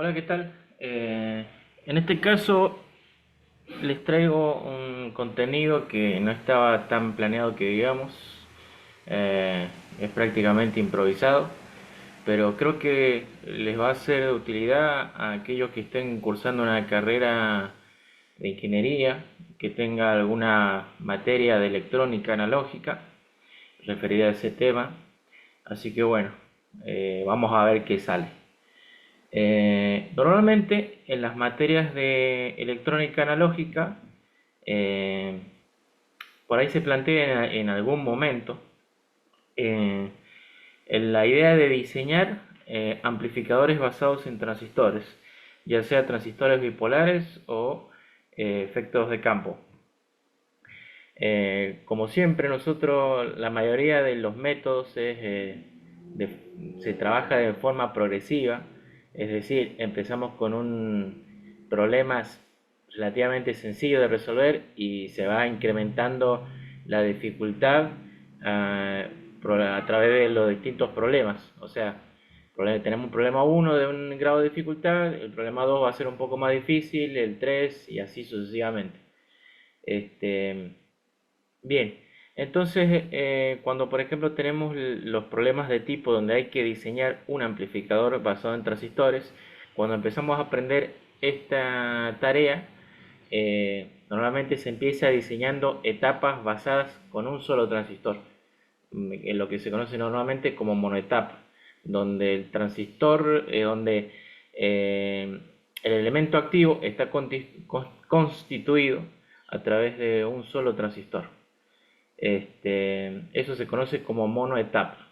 Hola, ¿qué tal? En este caso les traigo un contenido que no estaba tan planeado que digamos. Es prácticamente improvisado, pero creo que les va a ser de utilidad a aquellos que estén cursando una carrera de ingeniería, que tenga alguna materia de electrónica analógica referida a ese tema. Así que bueno, vamos a ver qué sale. Normalmente en las materias de electrónica analógica, eh, por ahí se plantea en algún momento eh, en la idea de diseñar amplificadores basados en transistores, ya sea transistores bipolares o efectos de campo. Como siempre, nosotros la mayoría de los métodos se trabaja de forma progresiva, es decir, empezamos con un problema relativamente sencillo de resolver y se va incrementando la dificultad ah, a través de los distintos problemas. O sea, tenemos un problema uno de un grado de dificultad, el problema 2 va a ser un poco más difícil, el 3 y así sucesivamente. Este, Bien, entonces cuando por ejemplo tenemos los problemas de tipo donde hay que diseñar un amplificador basado en transistores, cuando empezamos a aprender esta tarea, normalmente se empieza diseñando etapas basadas con un solo transistor, en lo que se conoce normalmente como monoetapa, donde el transistor, donde eh, el elemento activo está constituido a través de un solo transistor. Eso se conoce como monoetapa.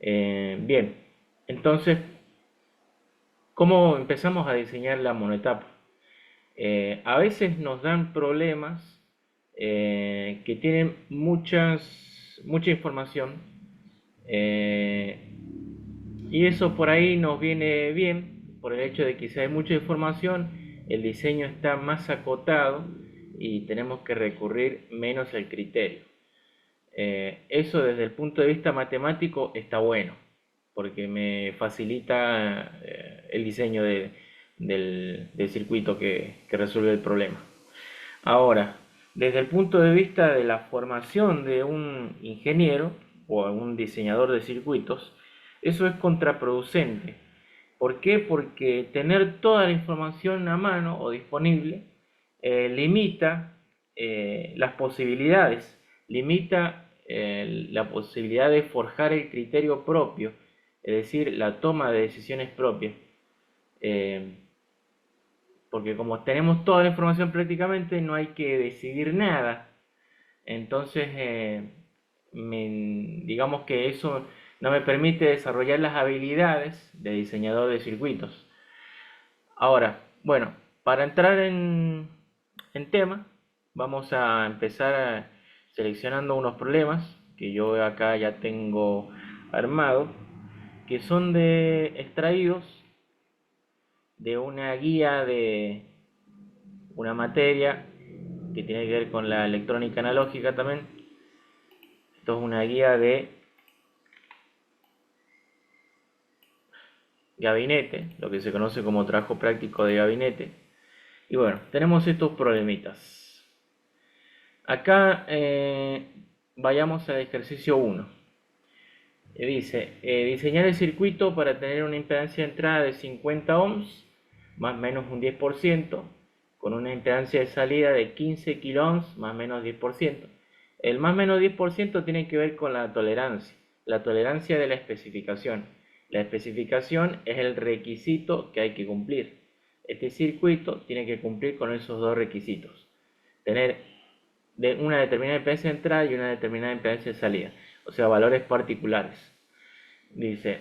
Bien, entonces, ¿cómo empezamos a diseñar la monoetapa? A veces nos dan problemas que tienen mucha información, eh, y eso por ahí nos viene bien por el hecho de que si hay mucha información, el diseño está más acotado y tenemos que recurrir menos al criterio. Eso desde el punto de vista matemático está bueno, porque me facilita el diseño del circuito que resuelve el problema. Ahora, desde el punto de vista de la formación de un ingeniero o un diseñador de circuitos, eso es contraproducente. ¿Por qué? Porque tener toda la información a mano o disponible limita las posibilidades, limita la posibilidad de forjar el criterio propio, es decir, la toma de decisiones propias. Eh, Porque como tenemos toda la información prácticamente, no hay que decidir nada. Entonces, digamos que eso no me permite desarrollar las habilidades de diseñador de circuitos. Ahora, bueno, para entrar en tema, vamos a empezar seleccionando unos problemas que yo acá ya tengo armado, que son extraídos de una guía de una materia que tiene que ver con la electrónica analógica también. Esto es una guía de gabinete, lo que se conoce como trabajo práctico de gabinete. Y bueno, tenemos estos problemitas. Acá vayamos al ejercicio 1. Dice, diseñar el circuito para tener una impedancia de entrada de 50 ohms, más o menos un 10%, con una impedancia de salida de 15 kilo ohms, más o menos 10%. El más o menos 10% tiene que ver con la tolerancia de la especificación. La especificación es el requisito que hay que cumplir. Este circuito tiene que cumplir con esos dos requisitos. Tener una determinada impedancia de entrada y una determinada impedancia de salida, o sea, valores particulares. Dice,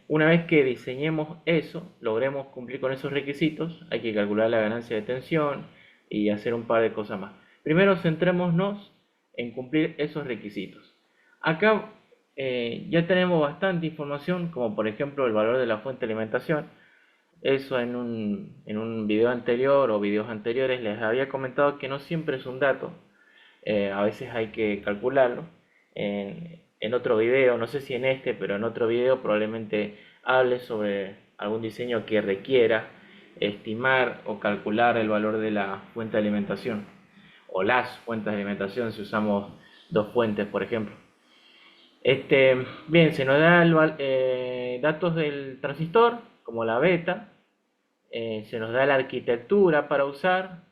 una vez que diseñemos eso, logremos cumplir con esos requisitos, hay que calcular la ganancia de tensión y hacer un par de cosas más. Primero centrémonos en cumplir esos requisitos. Acá ya tenemos bastante información, como por ejemplo el valor de la fuente de alimentación. Eso en un video anterior o videos anteriores les había comentado que no siempre es un dato, a veces hay que calcularlo. En otro video, no sé si en este, pero en otro video probablemente hable sobre algún diseño que requiera estimar o calcular el valor de la fuente de alimentación o las fuentes de alimentación si usamos dos fuentes, por ejemplo. Bien, se nos da datos del transistor, como la beta, se nos da la arquitectura para usar,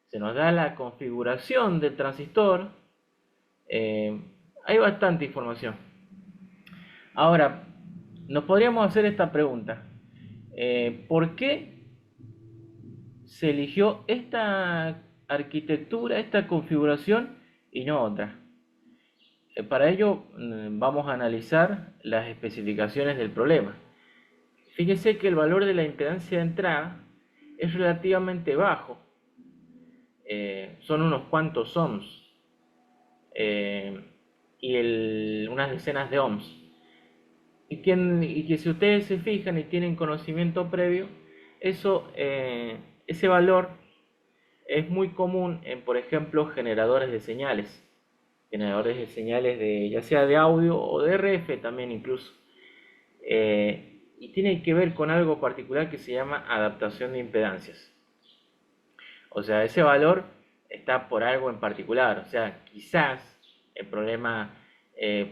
se nos da la configuración del transistor, hay bastante información. Ahora, nos podríamos hacer esta pregunta. ¿Por qué se eligió esta arquitectura, esta configuración y no otra? Para ello vamos a analizar las especificaciones del problema. Fíjese que el valor de la impedancia de entrada es relativamente bajo, son unos cuantos ohms eh, y unas decenas de ohms. Y que si ustedes se fijan y tienen conocimiento previo, ese valor es muy común en, por ejemplo, generadores de señales ya sea de audio o de RF también incluso. Y tiene que ver con algo particular que se llama adaptación de impedancias. O sea, ese valor está por algo en particular. O sea, quizás el problema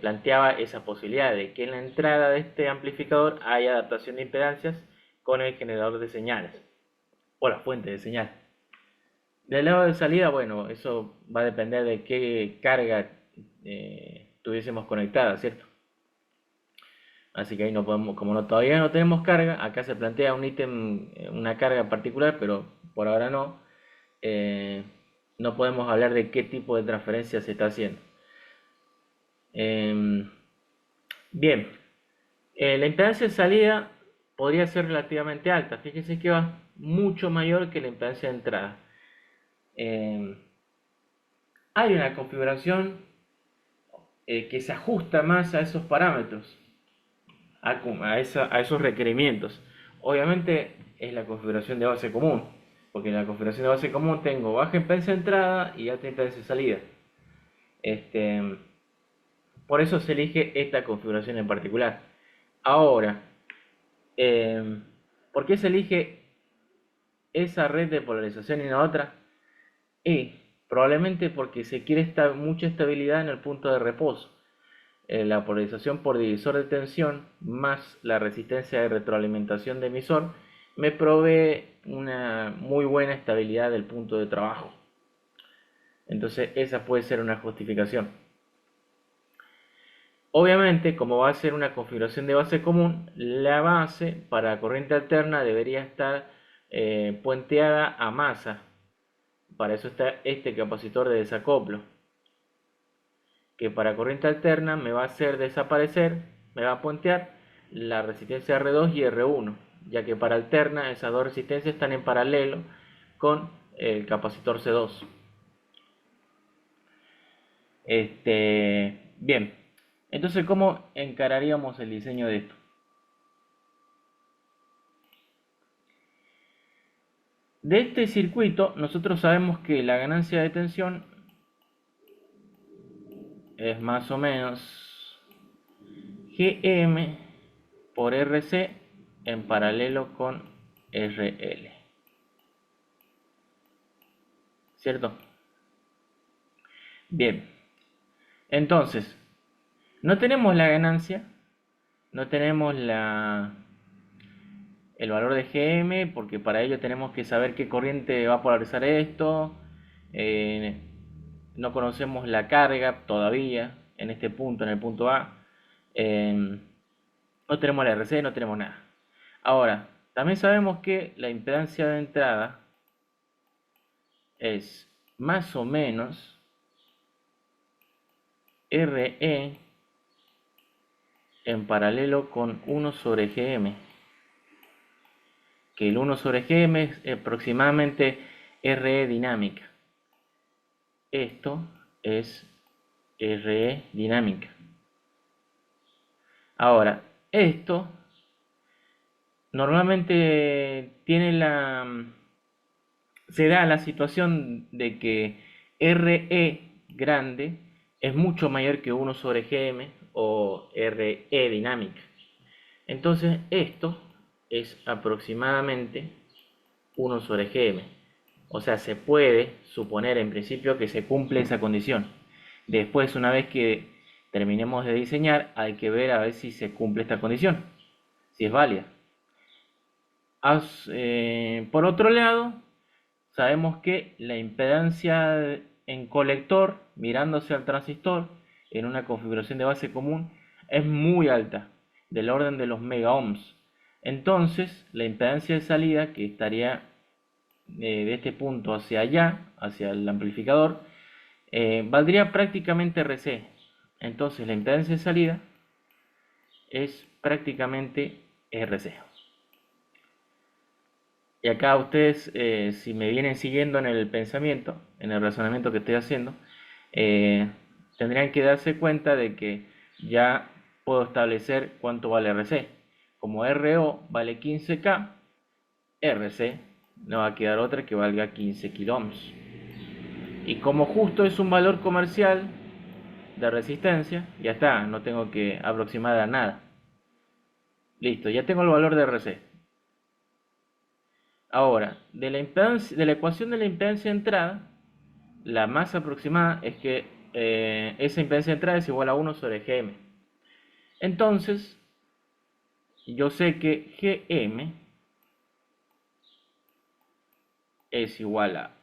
planteaba esa posibilidad de que en la entrada de este amplificador haya adaptación de impedancias con el generador de señales o la fuente de señal. Del lado de salida, bueno, eso va a depender de qué carga tuviésemos conectada, ¿cierto? Así que ahí no podemos, todavía no tenemos carga, acá se plantea un ítem, una carga particular, pero por ahora no. eh, no podemos hablar de qué tipo de transferencia se está haciendo. Bien, la impedancia de salida podría ser relativamente alta. Fíjense que va mucho mayor que la impedancia de entrada. Hay una configuración que se ajusta más a esos parámetros, a esos requerimientos. Obviamente es la configuración de base común, porque en la configuración de base común tengo baja impedancia de entrada y alta impedancia de salida. Por eso se elige esta configuración en particular. Ahora, ¿por qué se elige esa red de polarización y no otra? Y probablemente porque se quiere mucha estabilidad en el punto de reposo. La polarización por divisor de tensión más la resistencia de retroalimentación de emisor me provee una muy buena estabilidad del punto de trabajo. Entonces esa puede ser una justificación. Obviamente, como va a ser una configuración de base común, la base para corriente alterna debería estar puenteada a masa. Para eso está este capacitor de desacoplo, que para corriente alterna me va a hacer desaparecer, me va a puentear la resistencia R2 y R1, ya que para alterna esas dos resistencias están en paralelo con el capacitor C2. Bien, entonces ¿cómo encararíamos el diseño de esto? De este circuito nosotros sabemos que la ganancia de tensión es más o menos Gm por Rc en paralelo con Rl, ¿cierto? Bien, entonces no tenemos la ganancia, no tenemos el valor de Gm, porque para ello tenemos que saber qué corriente va a polarizar esto. eh, no conocemos la carga todavía en este punto, en el punto A. No tenemos la RC, no tenemos nada. Ahora, también sabemos que la impedancia de entrada es más o menos RE en paralelo con 1 sobre Gm, que el 1 sobre Gm es aproximadamente RE dinámica. Esto es RE dinámica. Ahora, esto normalmente se da la situación de que RE grande es mucho mayor que 1 sobre Gm o RE dinámica. Entonces esto es aproximadamente 1/Gm. O sea, se puede suponer en principio que se cumple esa condición. Después, una vez que terminemos de diseñar, hay que ver a ver si se cumple esta condición, si es válida. Por otro lado, sabemos que la impedancia en colector, mirándose al transistor, en una configuración de base común, es muy alta, del orden de los megaohms. Entonces, la impedancia de salida, que estaría de este punto hacia allá, hacia el amplificador, valdría prácticamente RC. Entonces, la impedancia de salida es prácticamente RC. Y acá ustedes, si me vienen siguiendo en el pensamiento, en el razonamiento que estoy haciendo, eh, tendrían que darse cuenta de que ya puedo establecer cuánto vale RC. Como RO vale 15K, RC no va a quedar otra que valga 15 kiloohms. Y como justo es un valor comercial de resistencia, ya está, no tengo que aproximar a nada. Listo, ya tengo el valor de RC. Ahora, de la ecuación de la impedancia de entrada, la más aproximada es que esa impedancia de entrada es igual a 1/Gm. Entonces, yo sé que Gm es igual a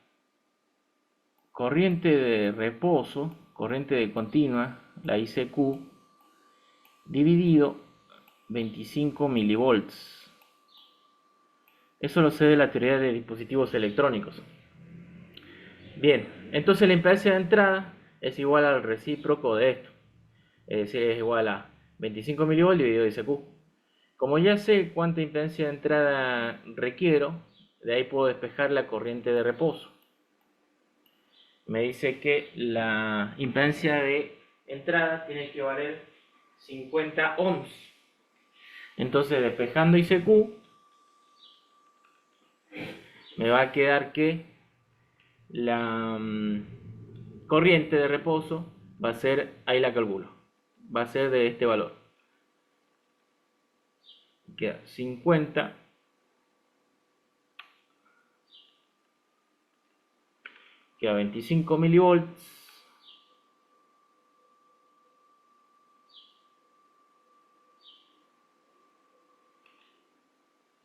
corriente de reposo, corriente de continua, la ICQ, dividido 25 milivolts. Eso lo sé de la teoría de dispositivos electrónicos. Bien, entonces la impedancia de entrada es igual al recíproco de esto. Es decir, es igual a 25 milivolts dividido ICQ. Como ya sé cuánta impedancia de entrada requiero, de ahí puedo despejar la corriente de reposo. Me dice que la impedancia de entrada tiene que valer 50 ohms. Entonces, despejando ICQ, me va a quedar que la corriente de reposo va a ser, ahí la calculo, va a ser de este valor. Queda 50 queda 25 milivolts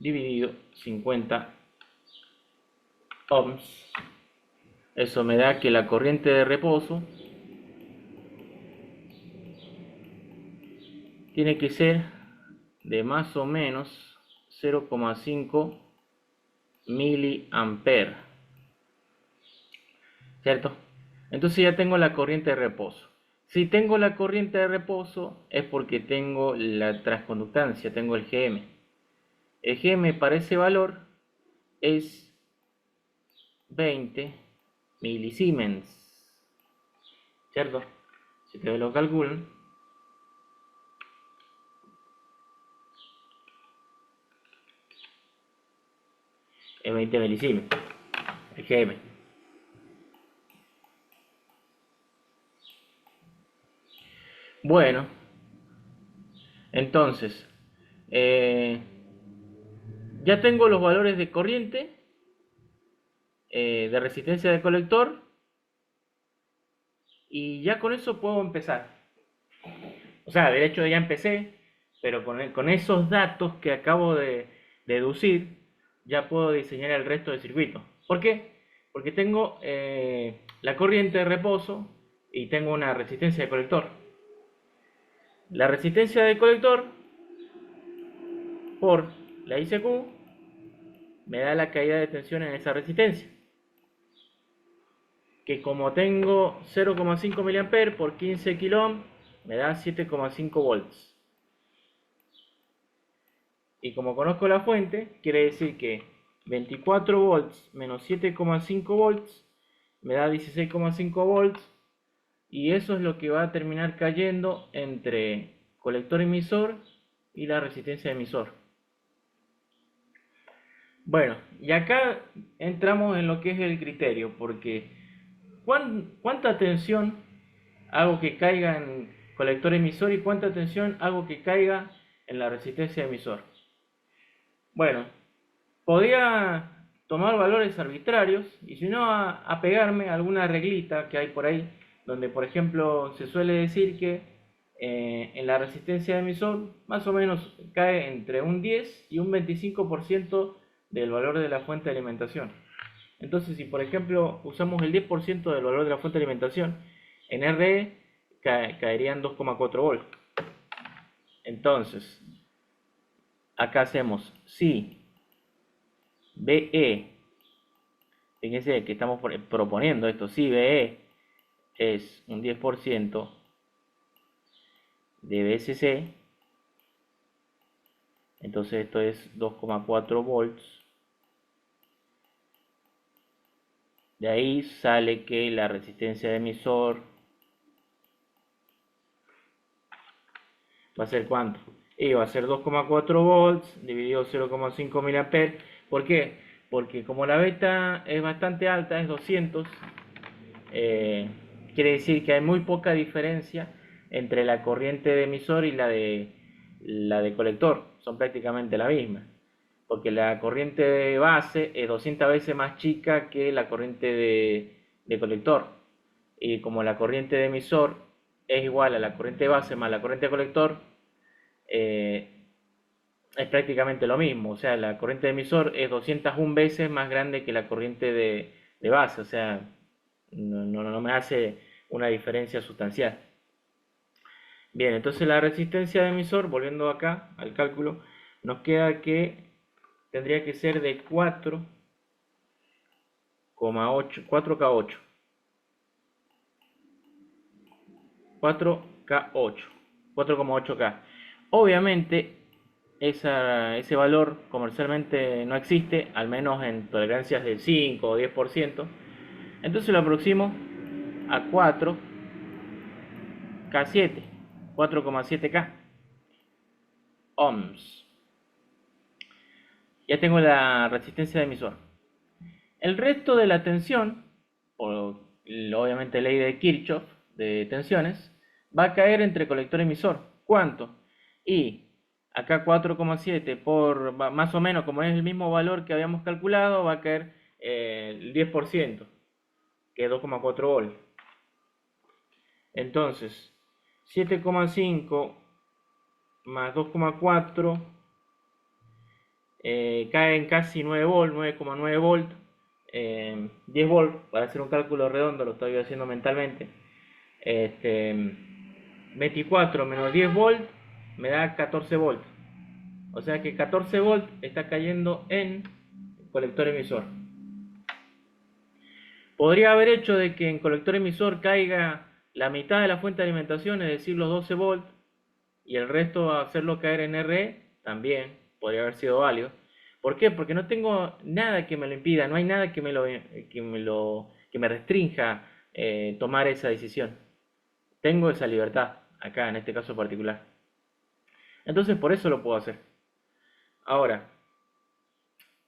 dividido 50 ohms. Eso me da que la corriente de reposo tiene que ser de más o menos 0,5 miliamperes, ¿cierto? Entonces ya tengo la corriente de reposo. Si tengo la corriente de reposo es porque tengo la transconductancia, tengo el Gm. El Gm para ese valor es 20 milisiemens, ¿cierto? Si ustedes lo calculan, es 20 milisiemens, el Gm. Bueno, entonces, ya tengo los valores de corriente, de resistencia de colector, y ya con eso puedo empezar. O sea, de hecho ya empecé, pero con esos datos que acabo de deducir, ya puedo diseñar el resto del circuito. ¿Por qué? Porque tengo la corriente de reposo y tengo una resistencia de colector. La resistencia de colector por la ICQ me da la caída de tensión en esa resistencia, que como tengo 0,5 mA por 15 kΩ me da 7,5 volts. Y como conozco la fuente, quiere decir que 24 volts menos 7,5 volts me da 16,5 volts, y eso es lo que va a terminar cayendo entre colector emisor y la resistencia de emisor. Bueno, y acá entramos en lo que es el criterio, porque ¿cuánta tensión hago que caiga en colector emisor y cuánta tensión hago que caiga en la resistencia de emisor? Bueno, podría tomar valores arbitrarios y si no apegarme a alguna reglita que hay por ahí, donde por ejemplo se suele decir que en la resistencia de emisor más o menos cae entre un 10 y un 25% del valor de la fuente de alimentación. Entonces, si por ejemplo usamos el 10% del valor de la fuente de alimentación, en RE caerían 2,4 volts. Entonces, acá hacemos si BE, fíjense que estamos proponiendo esto, si BE es un 10% de BSC, entonces esto es 2,4 volts. De ahí sale que la resistencia de emisor va a ser ¿cuánto? Y va a ser 2,4 volts dividido 0,5 miliamperes. ¿Por qué? Porque como la beta es bastante alta, es 200, eh, quiere decir que hay muy poca diferencia entre la corriente de emisor y la de colector. Son prácticamente la misma. Porque la corriente de base es 200 veces más chica que la corriente de colector. Y como la corriente de emisor es igual a la corriente de base más la corriente de colector, eh, es prácticamente lo mismo. O sea, la corriente de emisor es 201 veces más grande que la corriente de base. O sea, no me hace una diferencia sustancial. Bien, entonces la resistencia de emisor, volviendo acá al cálculo, nos queda que tendría que ser de 4,8, 4K8. 4K8, 4,8K. Obviamente, ese valor comercialmente no existe, al menos en tolerancias del 5 o 10%. Entonces lo aproximo a 4K7, 4,7K ohms. Ya tengo la resistencia de emisor. El resto de la tensión, o obviamente ley de Kirchhoff de tensiones, va a caer entre colector y emisor. ¿Cuánto? Y acá 4,7 por más o menos, como es el mismo valor que habíamos calculado, va a caer el 10%, que es 2,4 volts. Entonces, 7,5 más 2,4 cae en casi 9 volts, 9,9 volts, 10 volts, para hacer un cálculo redondo, lo estoy haciendo mentalmente. 24 menos 10 volts me da 14 volts. O sea que 14 volts está cayendo en colector emisor. Podría haber hecho de que en colector emisor caiga la mitad de la fuente de alimentación, es decir, los 12 volts, y el resto hacerlo caer en RE, también podría haber sido válido. ¿Por qué? Porque no tengo nada que me lo impida, no hay nada que me restrinja tomar esa decisión. Tengo esa libertad acá en este caso particular. Entonces por eso lo puedo hacer. Ahora,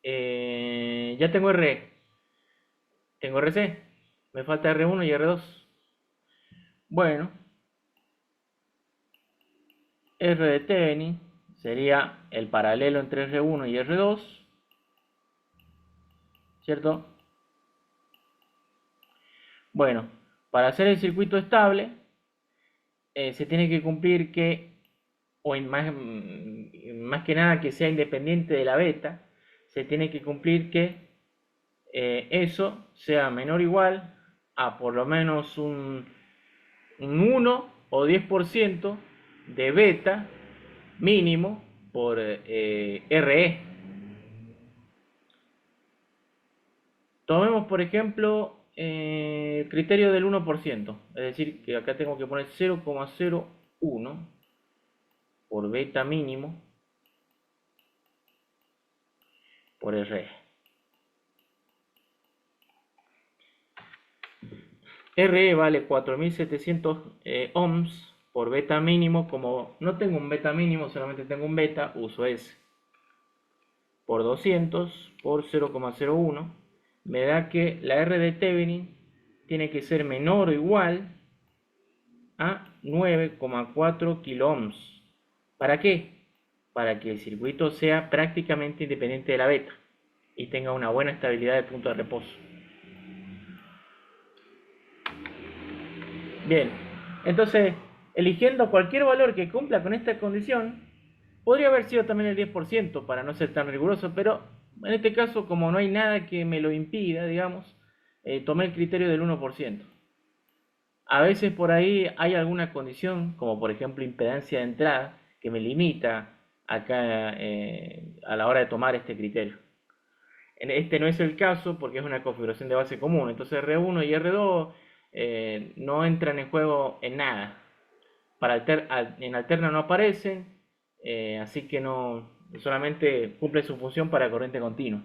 ya tengo RE, tengo RC, me falta R1 y R2. Bueno, R de Thevenin sería el paralelo entre R1 y R2, ¿cierto? Bueno, para hacer el circuito estable, se tiene que cumplir que, o más que nada que sea independiente de la beta, se tiene que cumplir que eso sea menor o igual a por lo menos un 1 o 10% de beta mínimo por RE. Tomemos por ejemplo el criterio del 1%, es decir, que acá tengo que poner 0,01 por beta mínimo por RE. RE vale 4700 ohms por beta mínimo. Como no tengo un beta mínimo, solamente tengo un beta, uso ese. Por 200 por 0,01 me da que la R de Thevenin tiene que ser menor o igual a 9,4 kilo ohms. ¿Para qué? para que el circuito sea prácticamente independiente de la beta y tenga una buena estabilidad de punto de reposo. Bien, entonces, eligiendo cualquier valor que cumpla con esta condición, podría haber sido también el 10% para no ser tan riguroso, pero en este caso, como no hay nada que me lo impida, digamos, tomé el criterio del 1%. A veces por ahí hay alguna condición, como por ejemplo impedancia de entrada, que me limita acá a la hora de tomar este criterio. Este no es el caso porque es una configuración de base común, entonces R1 y R2 no entran en juego en nada. En alterna no aparecen, así que no solamente cumple su función para corriente continua.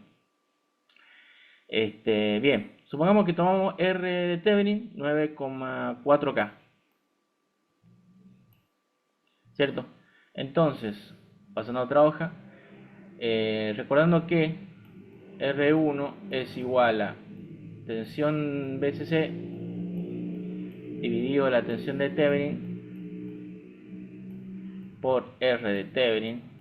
Bien, supongamos que tomamos R de Thevenin 9,4K, ¿cierto? Entonces, pasando a otra hoja, recordando que R1 es igual a tensión BCC dividido la tensión de Thevenin por R de Thevenin.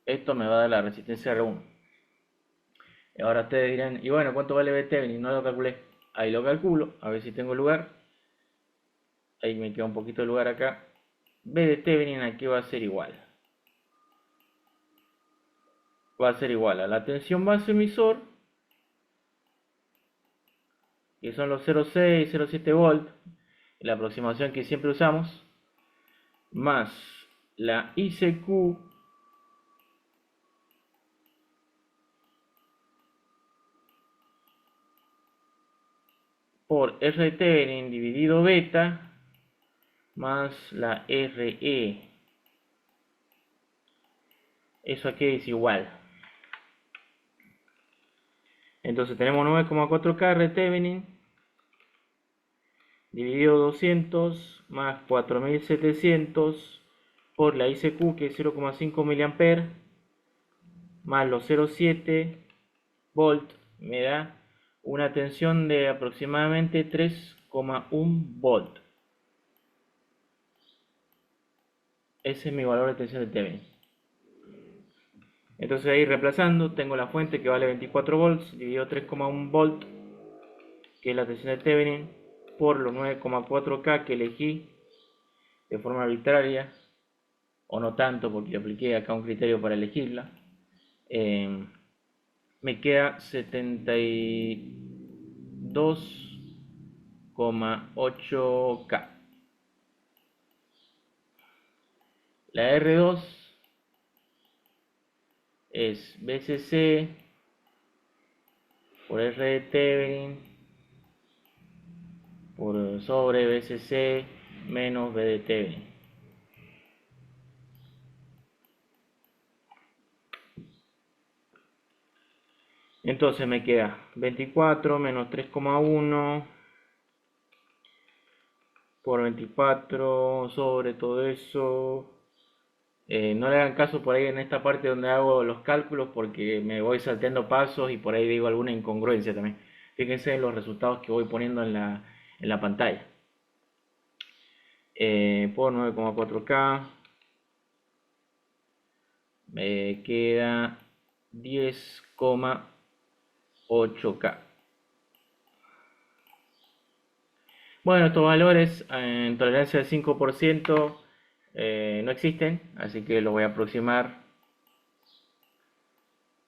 Esto me va a dar la resistencia R1. Y ahora ustedes dirán, y bueno, ¿cuánto vale B de Thevenin? No lo calculé. Ahí lo calculo, a ver si tengo lugar. Ahí me queda un poquito de lugar acá. B de Thevenin aquí va a ser igual. Va a ser igual a la tensión base emisor, que son los 0,6, 0,7 volt, la aproximación que siempre usamos, más la ICQ por RT dividido beta más la RE. Eso aquí es igual. Entonces tenemos 9,4K RT dividido 200 más 4700 por la ICQ, que es 0,5 mA, más los 0,7 volt, me da una tensión de aproximadamente 3,1 volt. Ese es mi valor de tensión de Thevenin. Entonces ahí reemplazando, tengo la fuente que vale 24 volts, dividido 3,1 volt, que es la tensión de Thevenin, por los 9,4K que elegí de forma arbitraria, o no tanto porque le apliqué acá un criterio para elegirla. Me queda 72,8K. La R2 es BCC por R de Thevenin por sobre BCC menos B de Thevenin. Entonces me queda 24 menos 3,1 por 24 sobre todo eso. No le hagan caso por ahí en esta parte donde hago los cálculos porque me voy salteando pasos y por ahí digo alguna incongruencia también. Fíjense en los resultados que voy poniendo en la pantalla. Por 9,4K me queda 10,8K. Bueno, estos valores en tolerancia del 5% no existen, así que lo voy a aproximar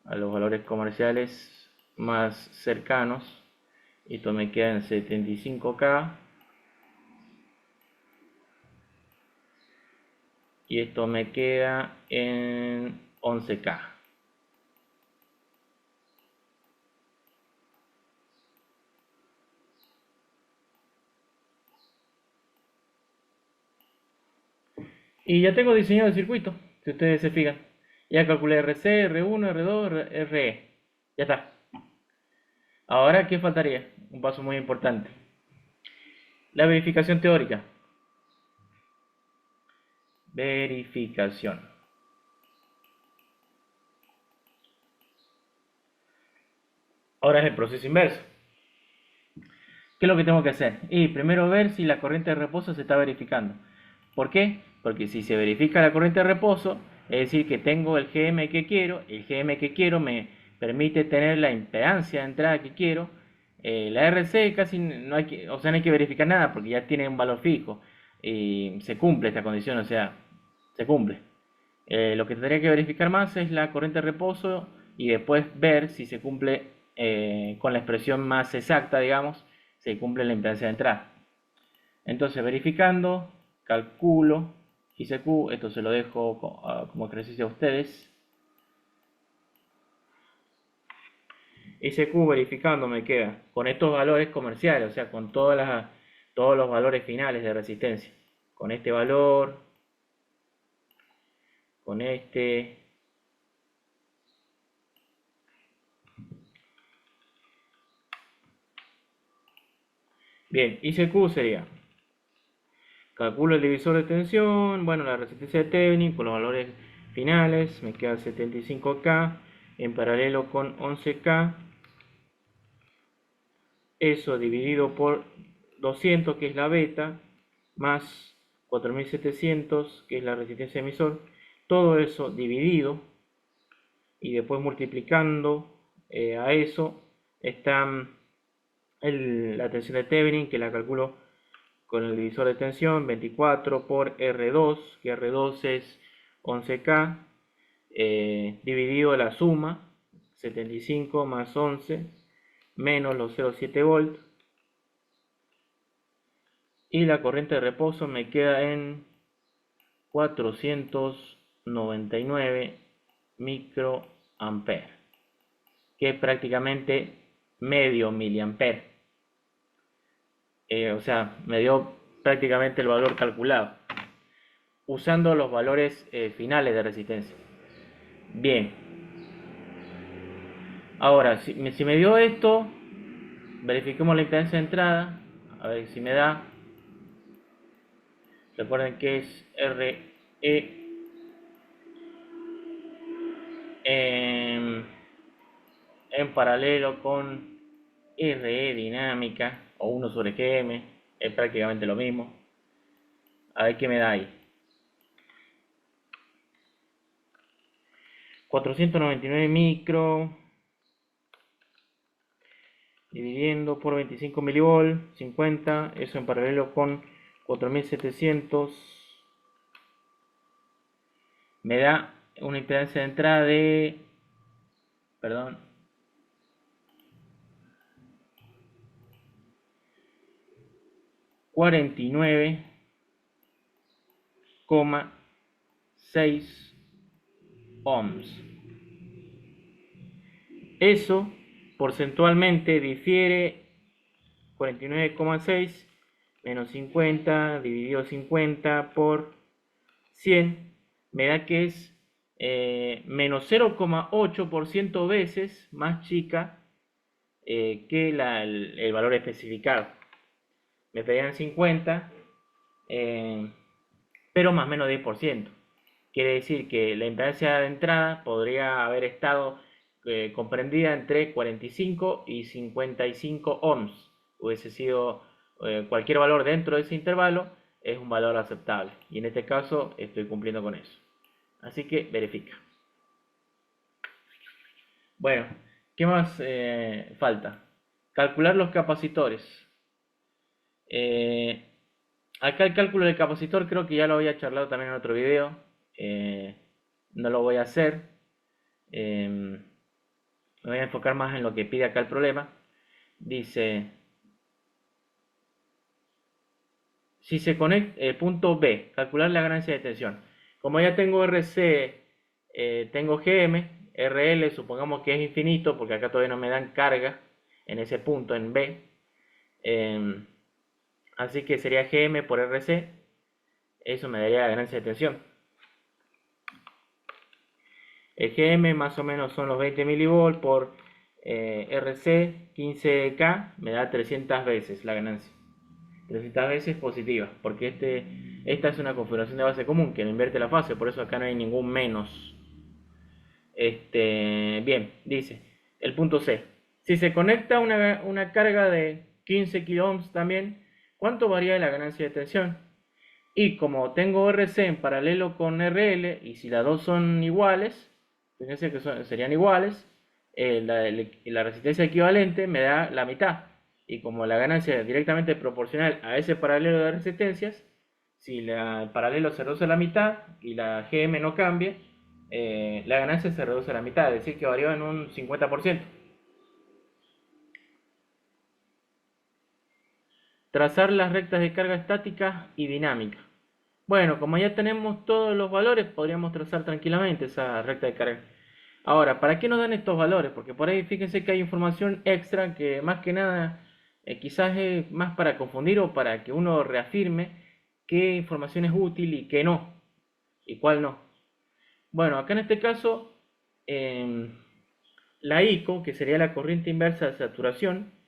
a los valores comerciales más cercanos. Esto me queda en 75K. Y esto me queda en 11K. Y ya tengo diseñado el circuito, si ustedes se fijan. Ya calculé RC, R1, R2, RE. Ya está. Ahora, ¿qué faltaría? Un paso muy importante. La verificación teórica. Verificación. Ahora es el proceso inverso. ¿Qué es lo que tengo que hacer? Y primero ver si la corriente de reposo se está verificando. ¿Por qué? Porque si se verifica la corriente de reposo, es decir, que tengo el GM que quiero, el GM que quiero me permite tener la impedancia de entrada que quiero. La RC casi no hay que, o sea, no hay que verificar nada porque ya tiene un valor fijo y se cumple esta condición, o sea, se cumple. Lo que tendría que verificar más es la corriente de reposo y después ver si se cumple con la expresión más exacta, digamos, se cumple la impedancia de entrada. Entonces, verificando, calculo ICQ, esto se lo dejo como ejercicio a ustedes. ICQ verificando me queda con estos valores comerciales, o sea, con todos los valores finales de resistencia. Con este valor, con este. Bien, ICQ sería, calculo el divisor de tensión, bueno, la resistencia de Thevenin con los valores finales, me queda 75K en paralelo con 11K, eso dividido por 200, que es la beta, más 4700, que es la resistencia emisor, todo eso dividido y después multiplicando a eso está la tensión de Thevenin, que la calculo con el divisor de tensión 24 por R2, que R2 es 11K, dividido la suma 75 más 11 menos los 0,7 volt, y la corriente de reposo me queda en 499 microamperes, que es prácticamente medio miliamper. O sea, me dio prácticamente el valor calculado, usando los valores finales de resistencia. Bien, ahora, si me dio esto, verifiquemos la impedancia de entrada, a ver si me da. Recuerden que es RE en, en paralelo con RE dinámica, o 1 sobre GM, es prácticamente lo mismo. A ver qué me da ahí. 499 micro dividiendo por 25 milivolt, 50, eso en paralelo con 4700, me da una impedancia de entrada de, perdón, 49,6 ohms. Eso porcentualmente difiere 49,6 menos 50 dividido 50 por 100, me da que es menos 0,8% veces más chica que el valor especificado. Me pedían 50, pero más o menos 10%. Quiere decir que la impedancia de entrada podría haber estado comprendida entre 45 y 55 ohms. Hubiese sido cualquier valor dentro de ese intervalo, es un valor aceptable. Y en este caso estoy cumpliendo con eso. Así que verifica. Bueno, ¿qué más falta? Calcular los capacitores. Eh, Acá el cálculo del capacitor creo que ya lo había charlado también en otro video. Eh, no lo voy a hacer. Me voy a enfocar más en lo que pide acá el problema. Dice, si se conecta, punto B, calcular la ganancia de tensión. Como ya tengo RC, tengo GM, RL supongamos que es infinito, porque acá todavía no me dan carga en ese punto, en B. Así que sería GM por RC, eso me daría la ganancia de tensión. El GM más o menos son los 20 milivolts por RC 15K, me da 300 veces la ganancia. 300 veces positiva, porque esta es una configuración de base común que no invierte la fase, por eso acá no hay ningún menos. Bien, dice el punto C. Si se conecta una carga de 15 kΩ también, ¿cuánto varía la ganancia de tensión? Y como tengo RC en paralelo con RL, y si las dos son iguales, fíjense que serían iguales, la resistencia equivalente me da la mitad. Y como la ganancia es directamente proporcional a ese paralelo de resistencias, si el paralelo se reduce a la mitad y la GM no cambia, la ganancia se reduce a la mitad, es decir, que varió en un 50%. Trazar las rectas de carga estática y dinámica. Bueno, como ya tenemos todos los valores, podríamos trazar tranquilamente esa recta de carga. Ahora, ¿para qué nos dan estos valores? Porque por ahí fíjense que hay información extra que más que nada quizás es más para confundir o para que uno reafirme qué información es útil y qué no, y cuál no. Bueno, acá en este caso, em, la ICO, que sería la corriente inversa de saturación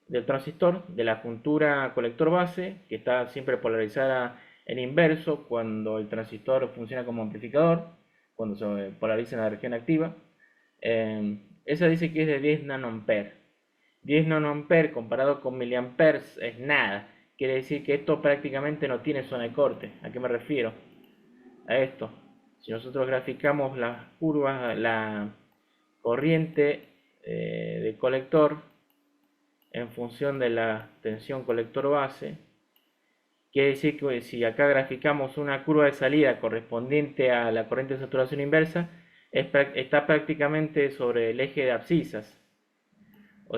del transistor, de la juntura colector base, que está siempre polarizada en inverso cuando el transistor funciona como amplificador, cuando se polariza en la región activa. Esa dice que es de 10 nanoamperes. 10 nanoamperes comparado con miliamperes es nada. Quiere decir que esto prácticamente no tiene zona de corte. ¿A qué me refiero? A esto. Si nosotros graficamos las curvas, la corriente de colector en función de la tensión colector base, quiere decir que si acá graficamos una curva de salida correspondiente a la corriente de saturación inversa, está prácticamente sobre el eje de abscisas.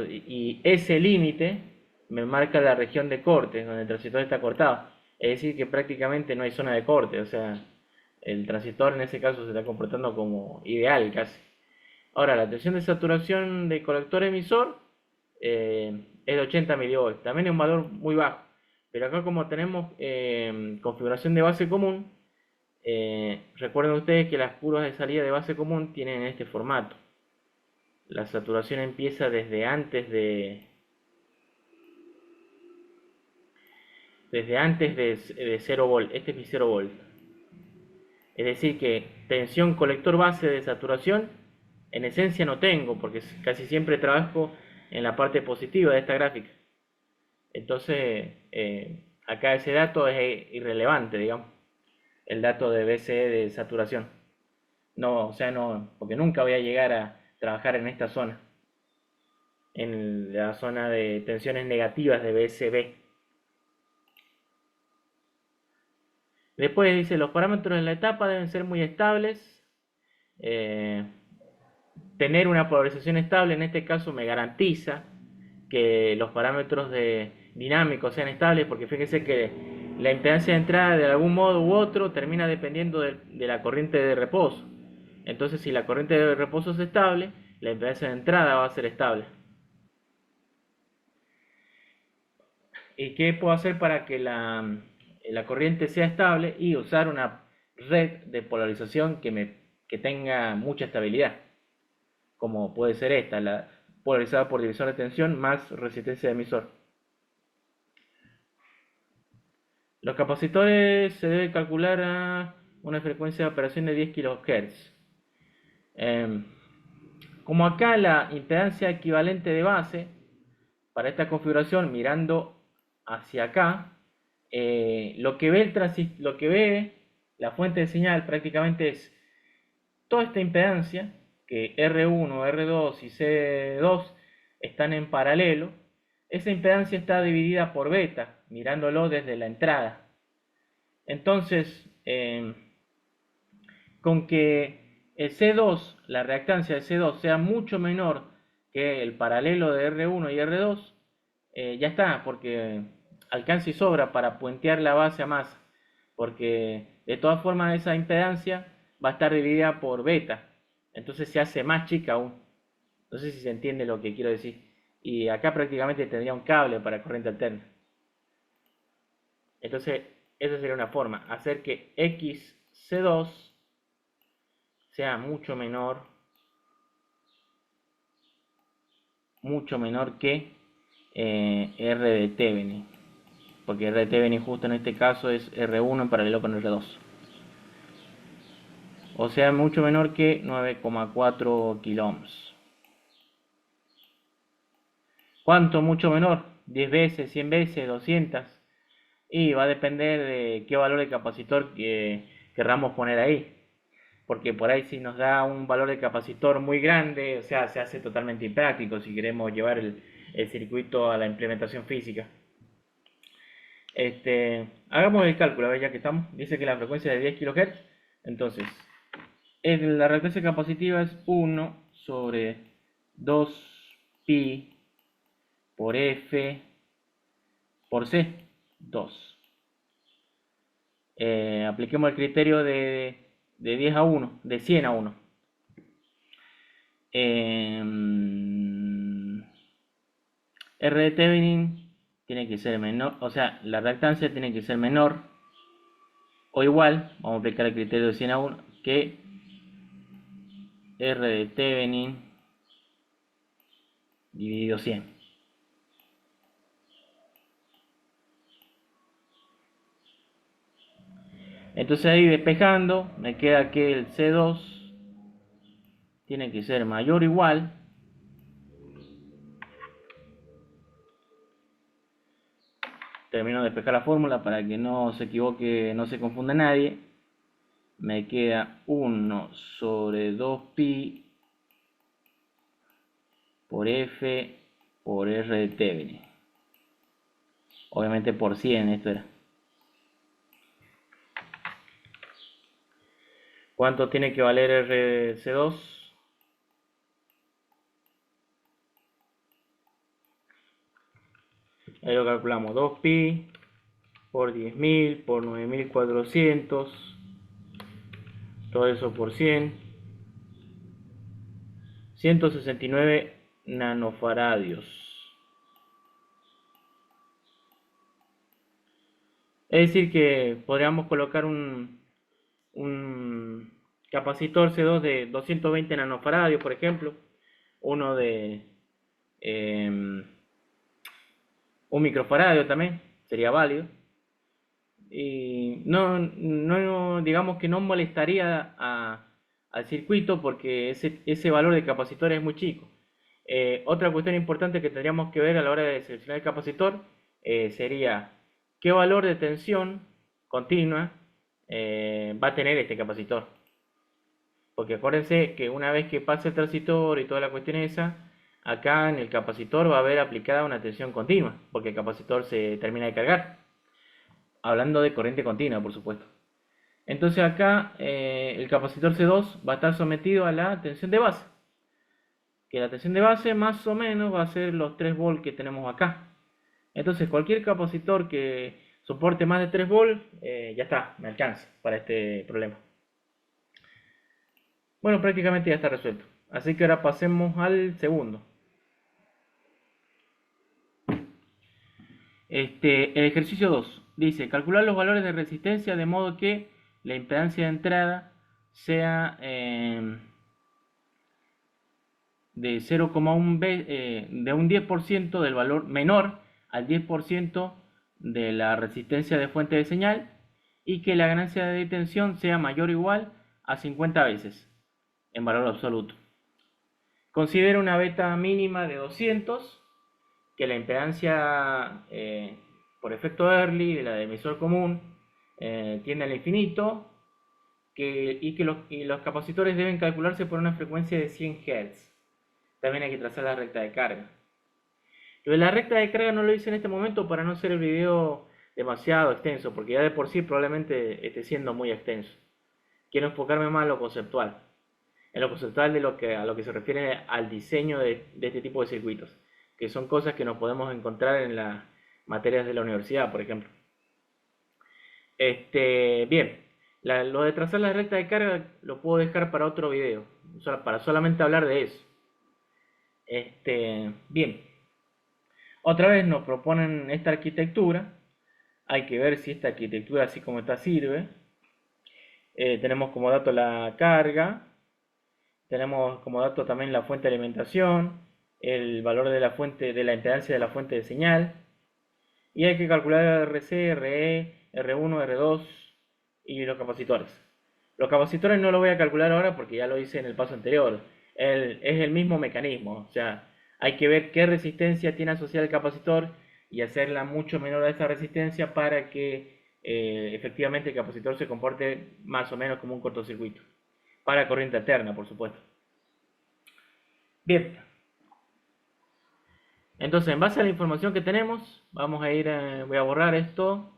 Y ese límite me marca la región de corte, donde el transistor está cortado. Es decir, que prácticamente no hay zona de corte, o sea, el transistor en ese caso se está comportando como ideal casi. Ahora, la tensión de saturación de colector emisor es de 80 milivolts. También es un valor muy bajo. Pero acá como tenemos configuración de base común, recuerden ustedes que las curvas de salida de base común tienen este formato. La saturación empieza desde 0 volt. Este es mi 0 volt. Es decir que tensión colector base de saturación en esencia no tengo, porque casi siempre trabajo en la parte positiva de esta gráfica. Entonces, acá ese dato es irrelevante, digamos, el dato de BCE de saturación. No, o sea, no, porque nunca voy a llegar a trabajar en esta zona, en la zona de tensiones negativas de BCB. Después dice, los parámetros de la etapa deben ser muy estables. Eh, Tener una polarización estable en este caso me garantiza que los parámetros de dinámicos sean estables, porque fíjense que la impedancia de entrada de algún modo u otro termina dependiendo de la corriente de reposo. Entonces, si la corriente de reposo es estable, la impedancia de entrada va a ser estable. ¿Y qué puedo hacer para que la corriente sea estable? Y usar una red de polarización que tenga mucha estabilidad, como puede ser esta, la polarizada por divisor de tensión más resistencia de emisor. Los capacitores se debe calcular a una frecuencia de operación de 10 kHz. Como acá la impedancia equivalente de base, para esta configuración mirando hacia acá, lo que ve la fuente de señal prácticamente es toda esta impedancia, que R1, R2 y C2 están en paralelo. Esa impedancia está dividida por beta, mirándolo desde la entrada. Entonces, con que el C2, la reactancia de C2 sea mucho menor que el paralelo de R1 y R2, ya está, porque alcanza y sobra para puentear la base a masa, porque de todas formas esa impedancia va a estar dividida por beta, entonces se hace más chica aún. No sé si se entiende lo que quiero decir. Y acá prácticamente tendría un cable para corriente alterna. Entonces, esa sería una forma, hacer que XC2 sea mucho menor que R de Thevenin, porque R de Thevenin justo en este caso es R1 en paralelo con R2, o sea mucho menor que 9,4 kΩ. ¿Cuánto mucho menor? 10 veces, 100 veces, 200. Y va a depender de qué valor de capacitor que querramos poner ahí. Porque por ahí si nos da un valor de capacitor muy grande, o sea, se hace totalmente impráctico si queremos llevar el circuito a la implementación física. Hagamos el cálculo, a ver, ya que estamos. Dice que la frecuencia es de 10 kHz. Entonces, la reactancia capacitiva es 1/2pi por F por C, 2. Apliquemos el criterio de 10 a 1, de 100 a 1. R de Thevenin tiene que ser menor, o sea, la reactancia tiene que ser menor o igual, vamos a aplicar el criterio de 100 a 1, que R de Thevenin dividido 100. Entonces ahí despejando, me queda que el C2 tiene que ser mayor o igual termino de despejar la fórmula para que no se equivoque, no se confunda nadie. Me queda 1/2pi por F por R de Thevenin. Obviamente por 100 esto era. ¿Cuánto tiene que valer RC2? Ahí lo calculamos. 2pi por 10.000 por 9.400. Todo eso por 100. 169 nanofaradios. Es decir que podríamos colocar un capacitor C2 de 220 nanofaradios, por ejemplo. Uno de un microfaradio también sería válido. Y no digamos que no molestaría al circuito porque ese valor de capacitor es muy chico. Otra cuestión importante que tendríamos que ver a la hora de seleccionar el capacitor sería qué valor de tensión continua va a tener este capacitor. Porque acuérdense que una vez que pase el transistor y toda la cuestión esa, acá en el capacitor va a haber aplicada una tensión continua, porque el capacitor se termina de cargar. Hablando de corriente continua, por supuesto. Entonces acá el capacitor C2 va a estar sometido a la tensión de base. Que la tensión de base más o menos va a ser los 3 volts que tenemos acá. Entonces cualquier capacitor que soporte más de 3 volts, ya está, me alcanza para este problema. Bueno, prácticamente ya está resuelto. Así que ahora pasemos al segundo. El ejercicio 2 dice calcular los valores de resistencia de modo que la impedancia de entrada sea de 0,1 de un 10% del valor menor al 10% de la resistencia de fuente de señal y que la ganancia de tensión sea mayor o igual a 50 veces en valor absoluto. Considera una beta mínima de 200, que la impedancia por efecto Early de la de emisor común tiende al infinito y que los capacitores deben calcularse por una frecuencia de 100 Hz. También hay que trazar la recta de carga. Lo de la recta de carga no lo hice en este momento para no hacer el video demasiado extenso, porque ya de por sí probablemente esté siendo muy extenso. Quiero enfocarme más en lo conceptual. En lo conceptual a lo que se refiere al diseño de este tipo de circuitos, que son cosas que nos podemos encontrar en las materias de la universidad, por ejemplo. Bien, lo de trazar la recta de carga lo puedo dejar para otro video, para solamente hablar de eso. Bien, otra vez nos proponen esta arquitectura. Hay que ver si esta arquitectura así como está sirve. Tenemos como dato la carga. Tenemos como dato también la fuente de alimentación. El valor de la fuente, de la impedancia de la fuente de señal. Y hay que calcular RC, RE, R1, R2 y los capacitores. Los capacitores no lo voy a calcular ahora porque ya lo hice en el paso anterior. Es el mismo mecanismo. O sea, hay que ver qué resistencia tiene asociada el capacitor y hacerla mucho menor a esa resistencia para que efectivamente el capacitor se comporte más o menos como un cortocircuito. Para corriente alterna, por supuesto. Bien, entonces en base a la información que tenemos, vamos a ir, voy a borrar esto.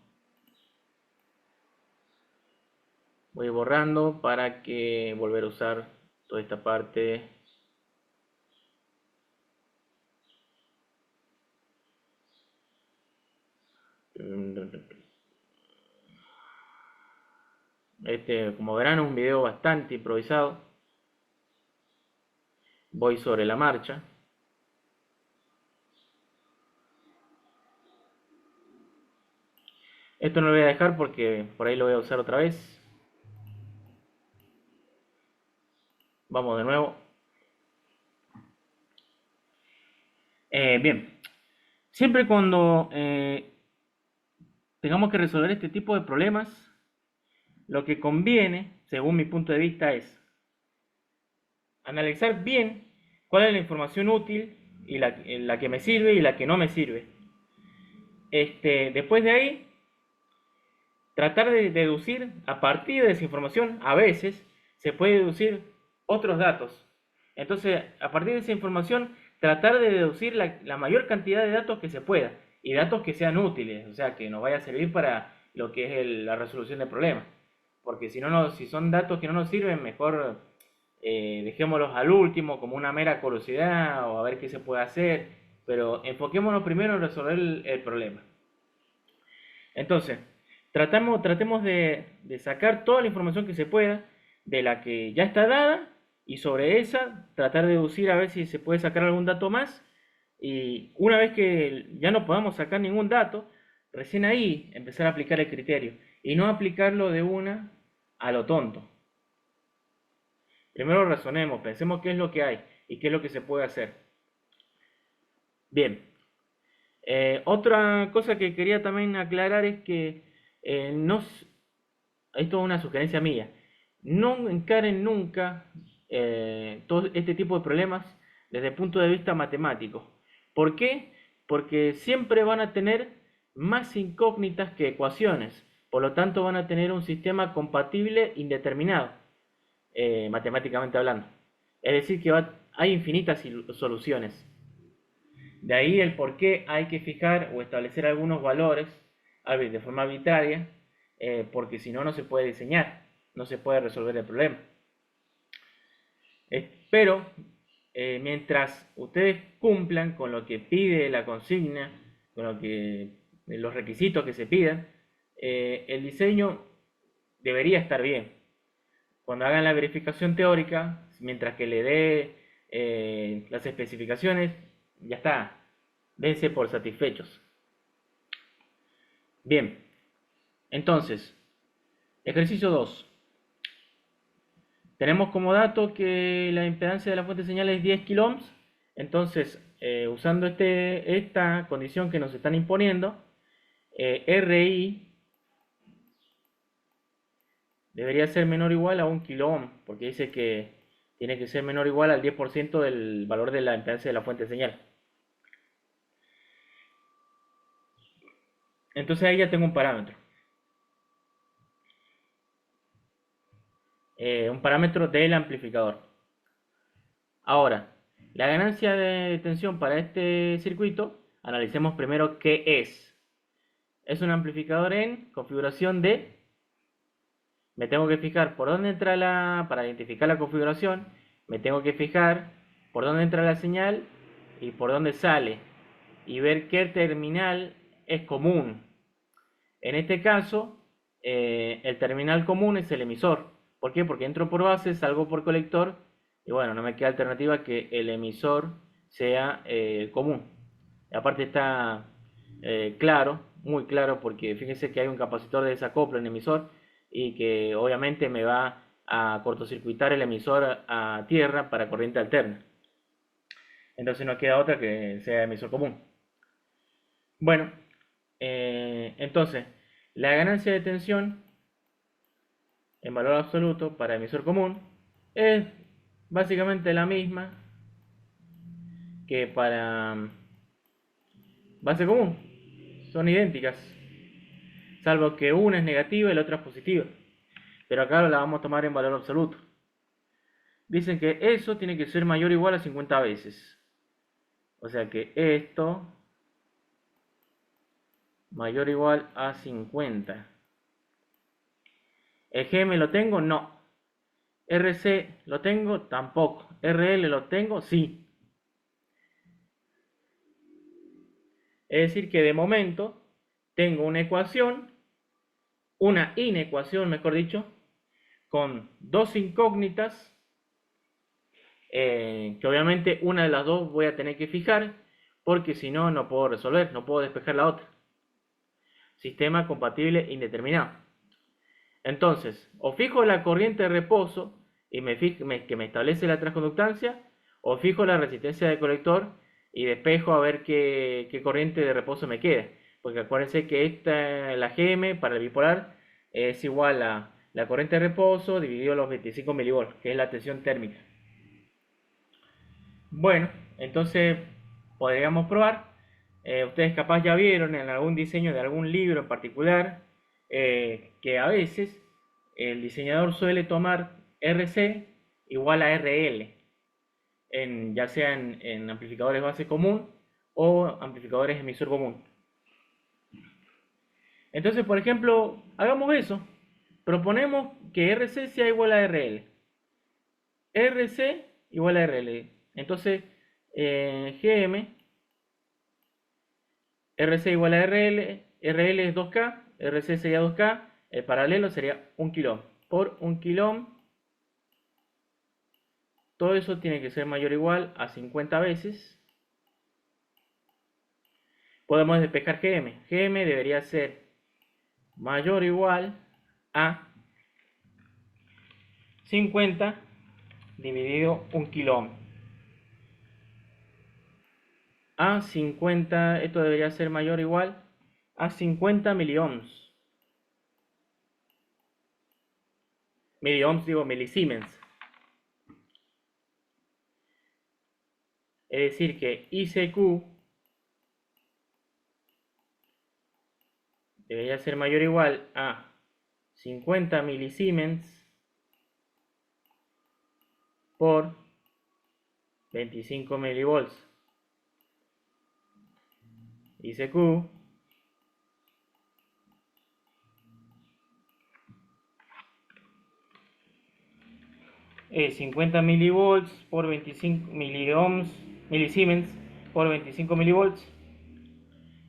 Voy borrando para que volver a usar toda esta parte. Como verán, es un video bastante improvisado. Voy sobre la marcha. Esto no lo voy a dejar porque por ahí lo voy a usar otra vez. Vamos de nuevo. Bien, siempre cuando tengamos que resolver este tipo de problemas, lo que conviene, según mi punto de vista, es analizar bien cuál es la información útil y la que me sirve y la que no me sirve. Después de ahí, tratar de deducir a partir de esa información, a veces se puede deducir otros datos. Entonces, a partir de esa información, tratar de deducir la mayor cantidad de datos que se pueda y datos que sean útiles, o sea, que nos vaya a servir para lo que es la resolución del problema. Porque si no, si son datos que no nos sirven, mejor dejémoslos al último como una mera curiosidad o a ver qué se puede hacer, pero enfoquémonos primero en resolver el problema. Entonces, tratemos de sacar toda la información que se pueda de la que ya está dada y sobre esa tratar de deducir a ver si se puede sacar algún dato más. Y una vez que ya no podamos sacar ningún dato, recién ahí empezar a aplicar el criterio y no aplicarlo de una a lo tonto. Primero razonemos, pensemos qué es lo que hay y qué es lo que se puede hacer. Bien, otra cosa que quería también aclarar es que no, esto es una sugerencia mía, no encaren nunca todo este tipo de problemas desde el punto de vista matemático. ¿Por qué? Porque siempre van a tener más incógnitas que ecuaciones, por lo tanto van a tener un sistema compatible indeterminado, matemáticamente hablando. Es decir, que hay infinitas soluciones. De ahí el por qué hay que fijar o establecer algunos valores de forma arbitraria, porque si no, no se puede diseñar, no se puede resolver el problema. Pero mientras ustedes cumplan con lo que pide la consigna, con los requisitos que se pidan, el diseño debería estar bien. Cuando hagan la verificación teórica, mientras que le dé las especificaciones, ya está, dense por satisfechos. Bien, entonces, ejercicio 2. Tenemos como dato que la impedancia de la fuente de señal es 10 kilo ohms. Entonces, usando esta condición que nos están imponiendo, RI debería ser menor o igual a 1 kilo ohm, porque dice que tiene que ser menor o igual al 10% del valor de la impedancia de la fuente de señal. Entonces ahí ya tengo un parámetro. Un parámetro del amplificador. Ahora, la ganancia de tensión para este circuito, analicemos primero qué es. Es un amplificador en configuración de... Me tengo que fijar por dónde entra para identificar la configuración, me tengo que fijar por dónde entra la señal y por dónde sale. Y ver qué terminal es común. En este caso, el terminal común es el emisor. ¿Por qué? Porque entro por base, salgo por colector y bueno, no me queda alternativa que el emisor sea común. Y aparte está claro, muy claro, porque fíjense que hay un capacitor de desacoplo en el emisor y que obviamente me va a cortocircuitar el emisor a tierra para corriente alterna. Entonces no queda otra que sea emisor común. Bueno, entonces la ganancia de tensión en valor absoluto para emisor común es básicamente la misma que para base común. son idénticas, salvo que una es negativa y la otra es positiva. Pero acá la vamos a tomar en valor absoluto. Dicen que eso tiene que ser mayor o igual a 50 veces. O sea que esto mayor o igual a 50. ¿El GM lo tengo? No. ¿RC lo tengo? Tampoco. ¿RL lo tengo? Sí. Es decir que de momento tengo una ecuación, una inecuación mejor dicho, con dos incógnitas, que obviamente una de las dos voy a tener que fijar, porque si no, no puedo resolver, no puedo despejar la otra. Sistema compatible indeterminado. Entonces, o fijo la corriente de reposo y que me establece la transconductancia, o fijo la resistencia del colector y despejo a ver qué corriente de reposo me queda. Porque acuérdense que la GM para el bipolar es igual a la corriente de reposo dividido los 25 milivolts, que es la tensión térmica. Bueno, entonces podríamos probar. Ustedes capaz ya vieron en algún diseño de algún libro en particular que a veces el diseñador suele tomar RC igual a RL, ya sea en amplificadores base común o amplificadores emisor común. Entonces, por ejemplo, hagamos eso. Proponemos que RC sea igual a RL. RC igual a RL. Entonces, GM, RC igual a RL, RL es 2K, RC sería 2K, el paralelo sería 1 kilo por 1 kilo. Todo eso tiene que ser mayor o igual a 50 veces. Podemos despejar GM. GM debería ser mayor o igual a 50 dividido 1 kilo. A 50, esto debería ser mayor o igual a 50 miliohms. Miliohms digo milisiemens. Es decir que ICQ debería ser mayor o igual a 50 milisiemens por 25 milivolts. ICQ es 50 milivolts por 25 miliohms, milisiemens por 25 milivolts.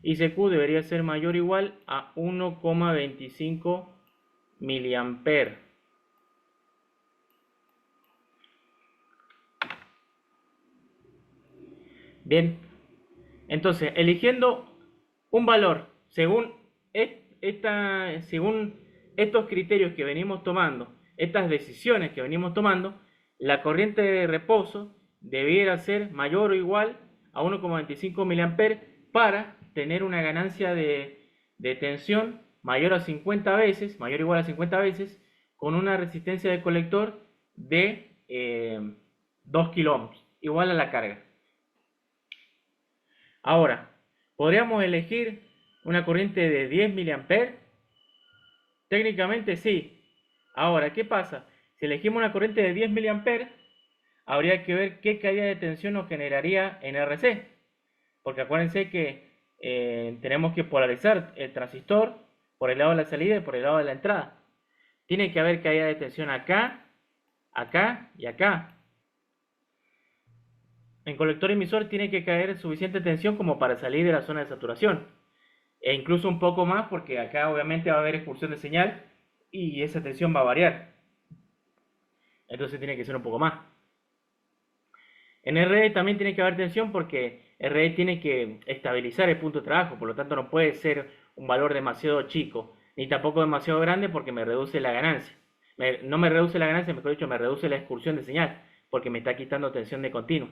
ICQ debería ser mayor o igual a 1,25 miliamperes. Bien, entonces eligiendo un valor según según estos criterios que venimos tomando, estas decisiones que venimos tomando, la corriente de reposo debiera ser mayor o igual a 1,25 miliamperes para tener una ganancia de tensión mayor a 50 veces, mayor o igual a 50 veces, con una resistencia de colector de 2 kilómetros, igual a la carga. Ahora, ¿podríamos elegir una corriente de 10 miliamperes? Técnicamente sí. Ahora, ¿qué pasa? Si elegimos una corriente de 10 miliamperes, habría que ver qué caída de tensión nos generaría en RC. Porque acuérdense que tenemos que polarizar el transistor por el lado de la salida y por el lado de la entrada. Tiene que haber caída de tensión acá, acá y acá. En colector emisor tiene que caer suficiente tensión como para salir de la zona de saturación. E incluso un poco más porque acá obviamente va a haber expulsión de señal y esa tensión va a variar. Entonces tiene que ser un poco más. En RE también tiene que haber tensión porque RE tiene que estabilizar el punto de trabajo, por lo tanto no puede ser un valor demasiado chico, ni tampoco demasiado grande porque me reduce la ganancia. No me reduce la ganancia, mejor dicho, me reduce la expulsión de señal, porque me está quitando tensión de continuo.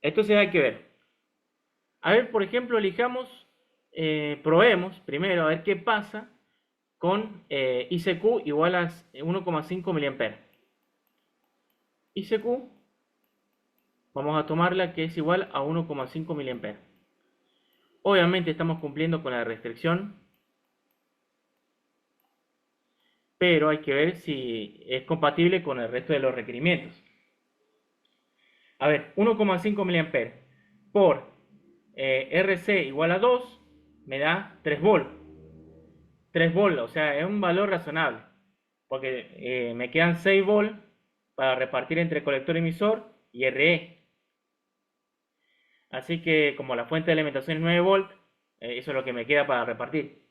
Entonces hay que ver. A ver, por ejemplo, elijamos, probemos primero a ver qué pasa con ICQ igual a 1,5 mA. ICQ, vamos a tomarla que es igual a 1,5 mA. Obviamente estamos cumpliendo con la restricción, pero hay que ver si es compatible con el resto de los requerimientos. A ver, 1,5 mA por RC igual a 2 me da 3 volt. 3 volt, o sea, es un valor razonable, porque me quedan 6 volt para repartir entre colector emisor y RE. Así que como la fuente de alimentación es 9 volt, eso es lo que me queda para repartir.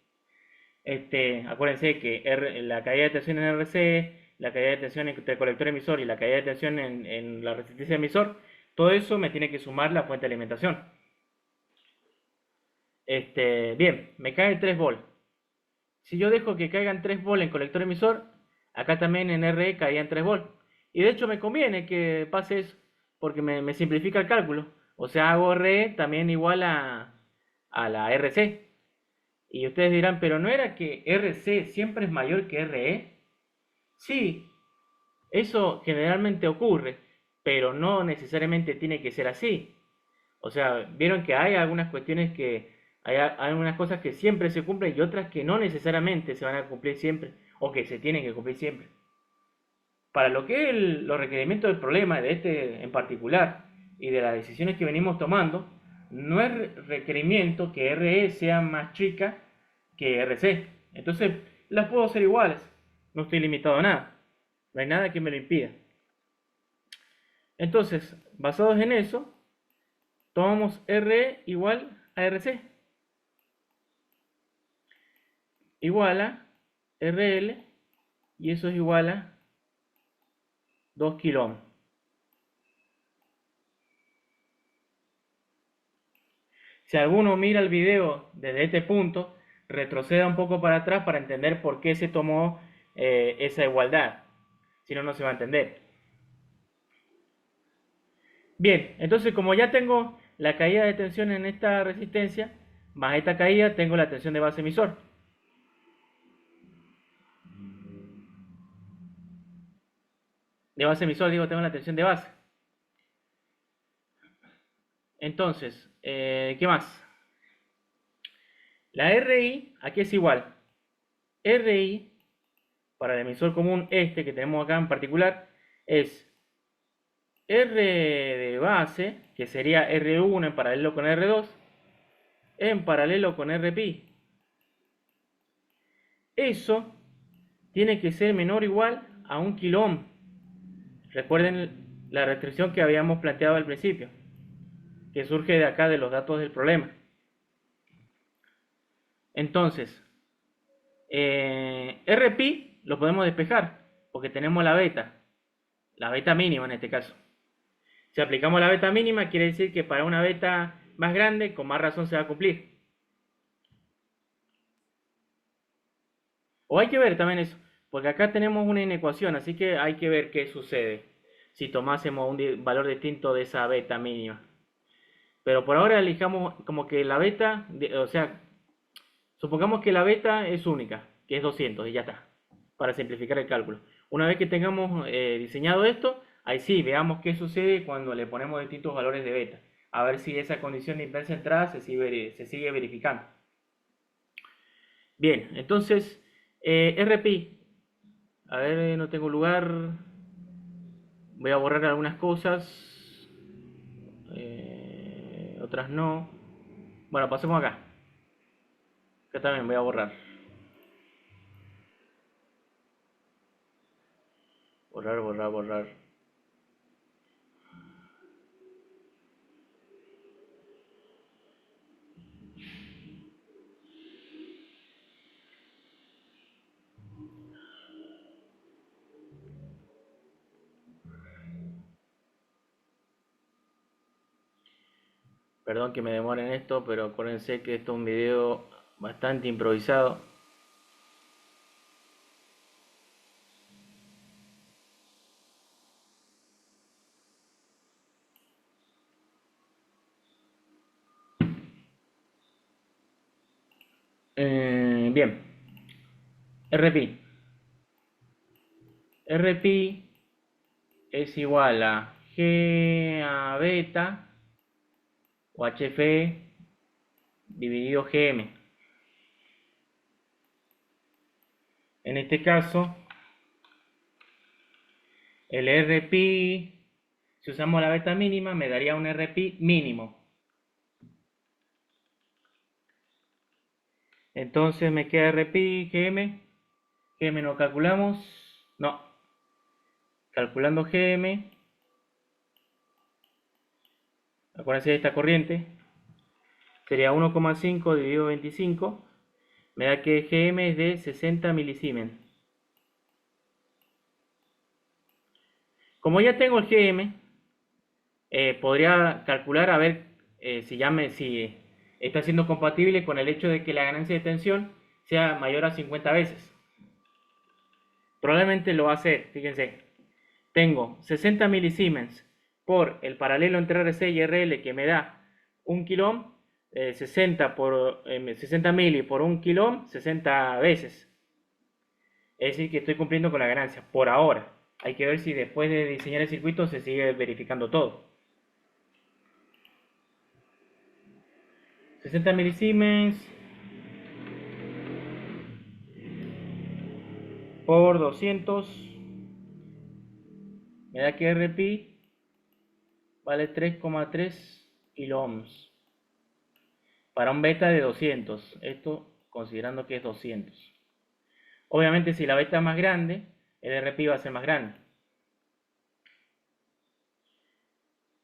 Acuérdense que la caída de tensión en RC, la caída de tensión entre el colector emisor y la caída de tensión en la resistencia emisor, todo eso me tiene que sumar la fuente de alimentación. Bien, me cae 3 volt. Si yo dejo que caigan 3 volt en colector emisor, acá también en RE caían 3 volt. Y de hecho me conviene que pase eso, porque me simplifica el cálculo. O sea, hago RE también igual a la RC. Y ustedes dirán, pero ¿no era que RC siempre es mayor que RE? Sí, eso generalmente ocurre, pero no necesariamente tiene que ser así. O sea, vieron que hay algunas cuestiones que hay algunas cosas que siempre se cumplen y otras que no necesariamente se van a cumplir siempre o que se tienen que cumplir siempre. Para lo que es los requerimientos del problema de este en particular y de las decisiones que venimos tomando, no es requerimiento que RE sea más chica que RC. Entonces, las puedo hacer iguales. No estoy limitado a nada. No hay nada que me lo impida. Entonces, basados en eso, tomamos RE igual a RC. Igual a RL. Y eso es igual a 2 kilo. Si alguno mira el video desde este punto, retroceda un poco para atrás para entender por qué se tomó esa igualdad. Si no, no se va a entender. Bien, entonces como ya tengo la caída de tensión en esta resistencia, más esta caída tengo la tensión de base emisor. De base emisor digo, tengo la tensión de base. Entonces, ¿qué más? La RI aquí es igual. RI para el emisor común este que tenemos acá en particular es R de base, que sería R1 en paralelo con R2, en paralelo con RPi. Eso tiene que ser menor o igual a 1 kilo ohm. Recuerden la restricción que habíamos planteado al principio, que surge de acá de los datos del problema. Entonces, RPi lo podemos despejar, porque tenemos la beta mínima en este caso. Si aplicamos la beta mínima, quiere decir que para una beta más grande, con más razón se va a cumplir. O hay que ver también eso, porque acá tenemos una inecuación, así que hay que ver qué sucede si tomásemos un valor distinto de esa beta mínima. Pero por ahora elijamos como que la beta, o sea, supongamos que la beta es única, que es 200 y ya está, para simplificar el cálculo. Una vez que tengamos diseñado esto, ahí sí, veamos qué sucede cuando le ponemos distintos valores de beta. A ver si esa condición de inversa entrada se sigue verificando. Bien, entonces, RPI. A ver, no tengo lugar. Voy a borrar algunas cosas. Otras no. Bueno, pasemos acá. Acá también voy a borrar. Borrar, borrar, borrar. Perdón que me demore en esto, pero acuérdense que esto es un video bastante improvisado. Bien. RPI. RPI es igual a G a beta o HFE dividido GM. En este caso, el RPI, si usamos la beta mínima, me daría un RPI mínimo. Entonces me queda RPI, GM. GM no calculamos. No. Calculando GM. Acuérdense de esta corriente. Sería 1,5 dividido 25. Me da que GM es de 60 milisiemens. Como ya tengo el GM, podría calcular a ver si está siendo compatible con el hecho de que la ganancia de tensión sea mayor a 50 veces. Probablemente lo va a hacer, fíjense. Tengo 60 milisiemens por el paralelo entre RC y RL que me da 1 kilo, 60 mili por 1 kilo, 60 veces. Es decir, que estoy cumpliendo con la ganancia por ahora. Hay que ver si después de diseñar el circuito se sigue verificando todo. 60 milisiemens por 200 me da que RPI vale 3,3 kilo ohms para un beta de 200. Esto considerando que es 200. Obviamente, si la beta es más grande, el RPI va a ser más grande.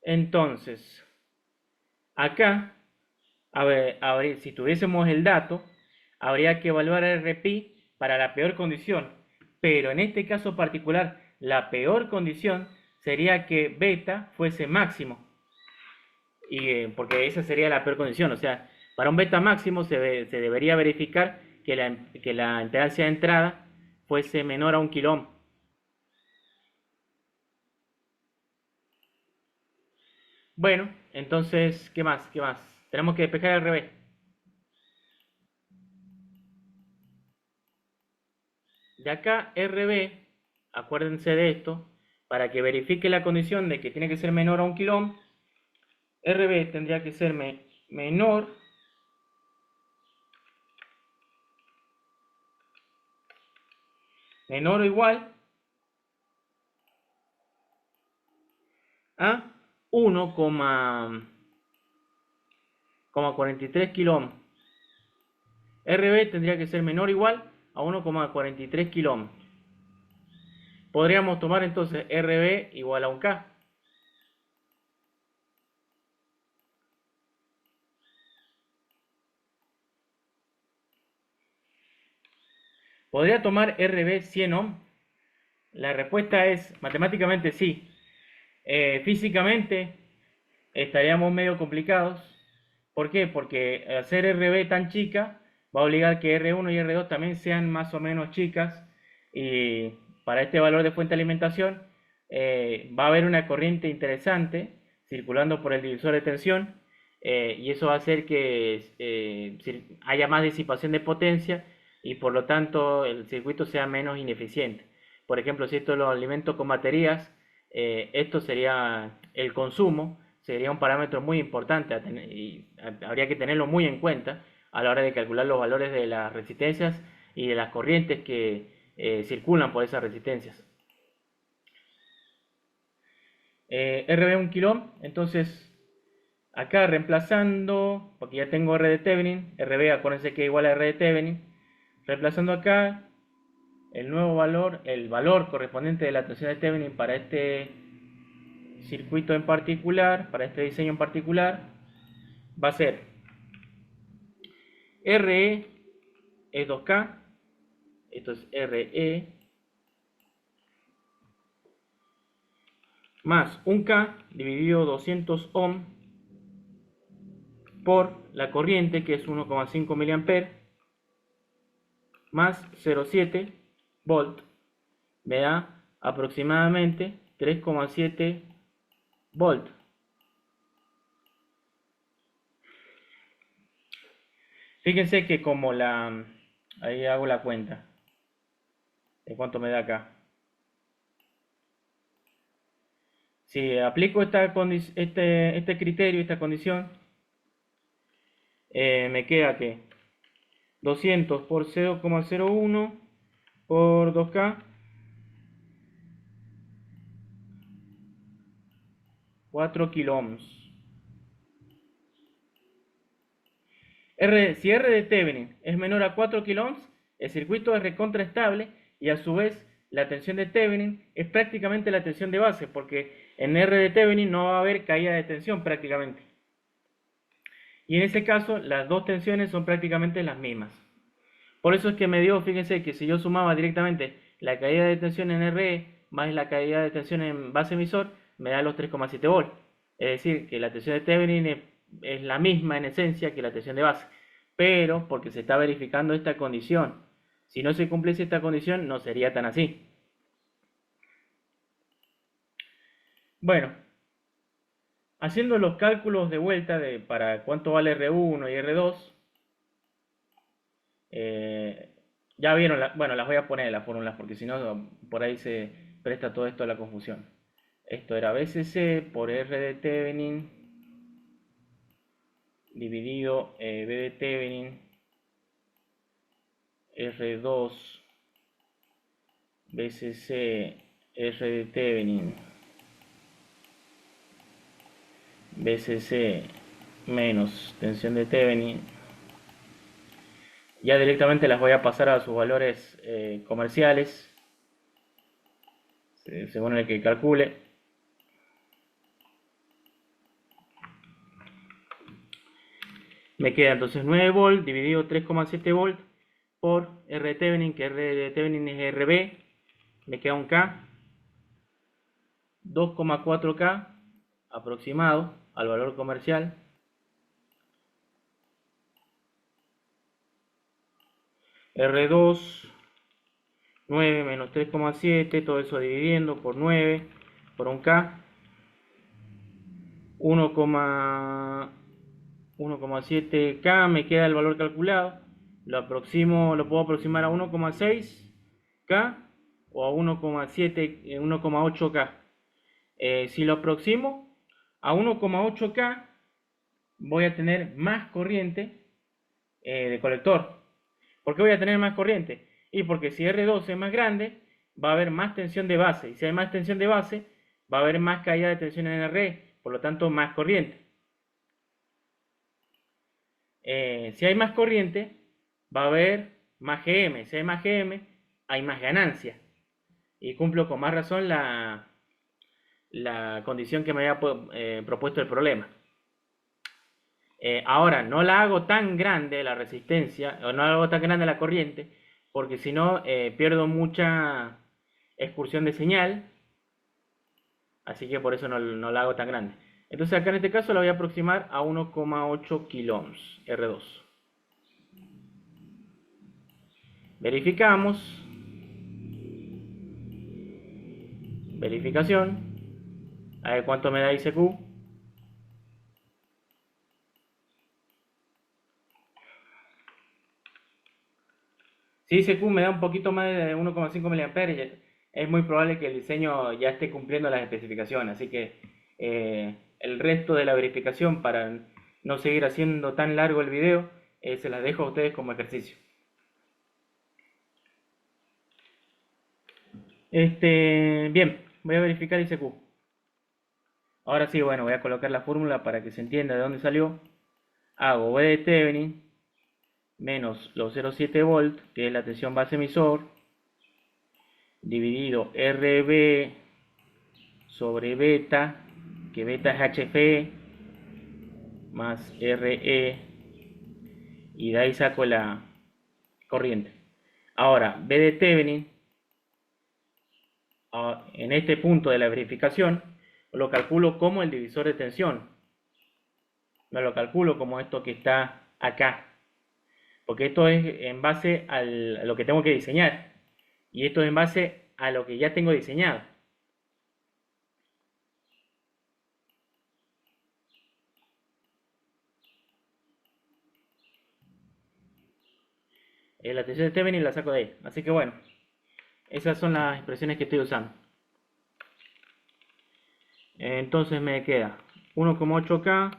Entonces, acá, a ver, si tuviésemos el dato, habría que evaluar el RPI para la peor condición. Pero en este caso particular, la peor condición sería que beta fuese máximo. Porque esa sería la peor condición. O sea, para un beta máximo se debería verificar que la impedancia de entrada fuese menor a 1 kilo ohm. Bueno, entonces, ¿qué más? ¿Qué más? Tenemos que despejar el revés. De acá, RB, acuérdense de esto, para que verifique la condición de que tiene que ser menor a 1 kilo ohm, RB tendría que ser menor o igual a 1,43 kilo ohm. RB tendría que ser menor o igual a 1,43 kilo ohm. Podríamos tomar entonces RB igual a un K. ¿Podría tomar RB 100 ohm? La respuesta es matemáticamente sí. Físicamente estaríamos medio complicados. ¿Por qué? Porque hacer RB tan chica va a obligar que R1 y R2 también sean más o menos chicas. Y para este valor de fuente de alimentación va a haber una corriente interesante circulando por el divisor de tensión. Y eso va a hacer que haya más disipación de potencia y por lo tanto el circuito sea menos ineficiente. Por ejemplo, si esto lo alimento con baterías, esto sería el consumo, sería un parámetro muy importante y habría que tenerlo muy en cuenta a la hora de calcular los valores de las resistencias y de las corrientes que circulan por esas resistencias. RB 1 kilo, entonces acá reemplazando, porque ya tengo R de Thevenin, RB acuérdense que es igual a R de Thevenin, reemplazando acá el nuevo valor, el valor correspondiente de la tensión de Thevenin para este circuito en particular, para este diseño en particular, va a ser RE es 2K, esto es RE, más 1K dividido 200 ohm por la corriente que es 1,5 mA más 0,7 volt me da aproximadamente 3,7 volt. Fíjense que ahí hago la cuenta de cuánto me da acá. Si aplico este criterio, esta condición, Me queda que 200 por 0,01 por 2K, 4 kilo ohms. Si R de Thevenin es menor a 4 kilo ohms, el circuito es recontraestable y a su vez la tensión de Thevenin es prácticamente la tensión de base, porque en R de Thevenin no va a haber caída de tensión prácticamente. Y en ese caso las dos tensiones son prácticamente las mismas. Por eso es que me dio, fíjense que si yo sumaba directamente la caída de tensión en RE más la caída de tensión en base emisor, me da los 3,7 volts. Es decir, que la tensión de Thevenin es la misma en esencia que la tensión de base, pero porque se está verificando esta condición. Si no se cumpliese esta condición, no sería tan así. Bueno, haciendo los cálculos de vuelta para cuánto vale R1 y R2, ya vieron, bueno, las voy a poner las fórmulas porque si no, por ahí se presta todo esto a la confusión. Esto era BCC por R de Thevenin dividido B de Thevenin R2 BCC R de Thevenin BCC menos tensión de Thevenin. Ya directamente las voy a pasar a sus valores comerciales según el que calcule. Me queda entonces 9 volt dividido 3,7 volt por R de Thevenin, que R de Thevenin es RB, me queda un K, 2,4K aproximado al valor comercial. R2, 9 menos 3,7, todo eso dividiendo por 9, por un K, 1,7K, me queda el valor calculado, lo puedo aproximar a 1,6K o a 1,8K. Si lo aproximo a 1,8K, voy a tener más corriente de colector. ¿Por qué voy a tener más corriente? Y porque si R2 es más grande, va a haber más tensión de base. Y si hay más tensión de base, va a haber más caída de tensión en RE, por lo tanto más corriente. Si hay más corriente, va a haber más GM. Si hay más GM, hay más ganancia. Y cumplo con más razón la condición que me había propuesto el problema. Ahora, no la hago tan grande la resistencia, o no la hago tan grande la corriente, porque si no pierdo mucha excursión de señal, así que por eso no la hago tan grande. Entonces acá en este caso la voy a aproximar a 1,8 kilo ohms R2. Verificamos. Verificación. A ver cuánto me da ICQ. Si ICQ me da un poquito más de 1,5 mA, es muy probable que el diseño ya esté cumpliendo las especificaciones. Así que el resto de la verificación, para no seguir haciendo tan largo el video, se las dejo a ustedes como ejercicio. Bien, voy a verificar ICQ. Ahora sí, bueno, voy a colocar la fórmula para que se entienda de dónde salió. Hago V de Thevenin menos los 0,7 volt, que es la tensión base emisor, dividido RB sobre beta, que beta es HFE, más RE, y de ahí saco la corriente. Ahora, B de Thevenin, en este punto de la verificación, lo calculo como el divisor de tensión. No lo calculo como esto que está acá. Porque esto es en base a lo que tengo que diseñar. Y esto es en base a lo que ya tengo diseñado. La tensión de Thevenin la saco de ahí. Así que bueno, esas son las expresiones que estoy usando. Entonces me queda 1,8K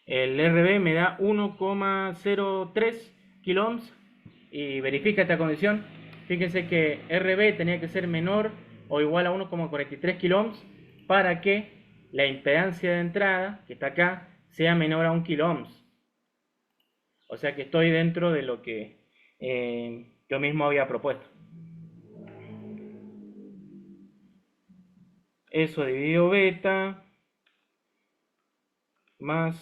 El RB me da 1,03 kiloohms y verifica esta condición. Fíjense que RB tenía que ser menor o igual a 1,43 kiloohms para que la impedancia de entrada, que está acá, sea menor a 1 kiloohms. O sea que estoy dentro de lo que yo mismo había propuesto. Eso dividido beta más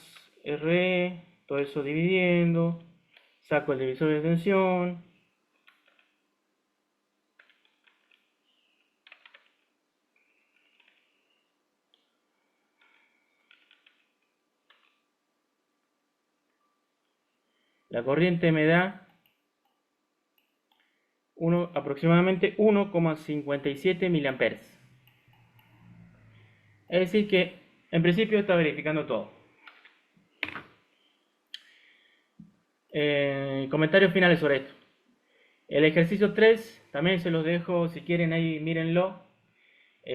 RE, todo eso dividiendo, saco el divisor de tensión, la corriente me da aproximadamente 1,57 miliamperes. Es decir que en principio está verificando todo. Comentarios finales sobre esto. El ejercicio 3 también se los dejo, si quieren ahí mírenlo.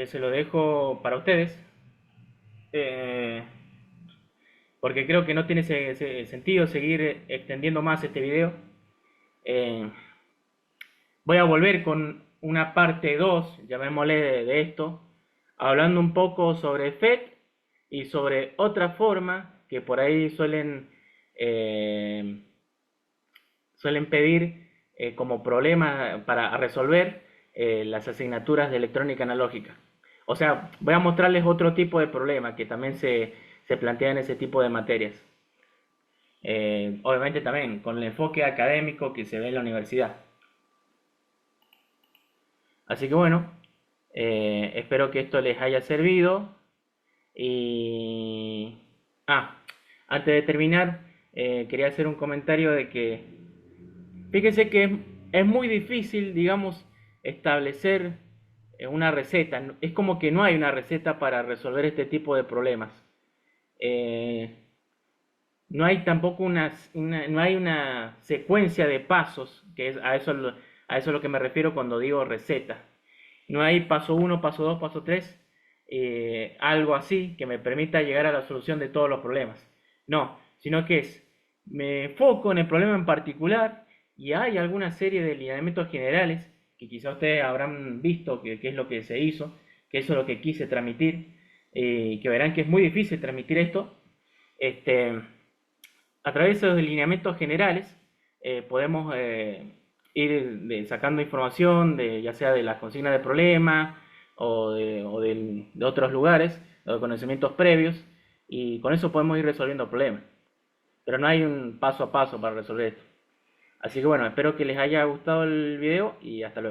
Se lo dejo para ustedes. Porque creo que no tiene sentido seguir extendiendo más este video. Voy a volver con una parte 2, llamémosle de esto, hablando un poco sobre FET y sobre otra forma que por ahí suelen pedir como problema para resolver las asignaturas de electrónica analógica. O sea, voy a mostrarles otro tipo de problema que también se plantea en ese tipo de materias. Obviamente también con el enfoque académico que se ve en la universidad. Así que bueno, espero que esto les haya servido. Y... antes de terminar, quería hacer un comentario de que, fíjense que es muy difícil, digamos, establecer una receta. Es como que no hay una receta para resolver este tipo de problemas. No hay tampoco no hay una secuencia de pasos, que es a eso es lo que me refiero cuando digo receta. No hay paso 1, paso 2, paso 3, algo así que me permita llegar a la solución de todos los problemas. No, sino que me enfoco en el problema en particular y hay alguna serie de lineamientos generales que quizá ustedes habrán visto que es lo que se hizo, que eso es lo que quise transmitir, que verán que es muy difícil transmitir esto. A través de los lineamientos generales podemos ir sacando información ya sea de las consignas de problema o de otros lugares, o de conocimientos previos, y con eso podemos ir resolviendo problemas. Pero no hay un paso a paso para resolver esto. Así que bueno, espero que les haya gustado el video y hasta luego.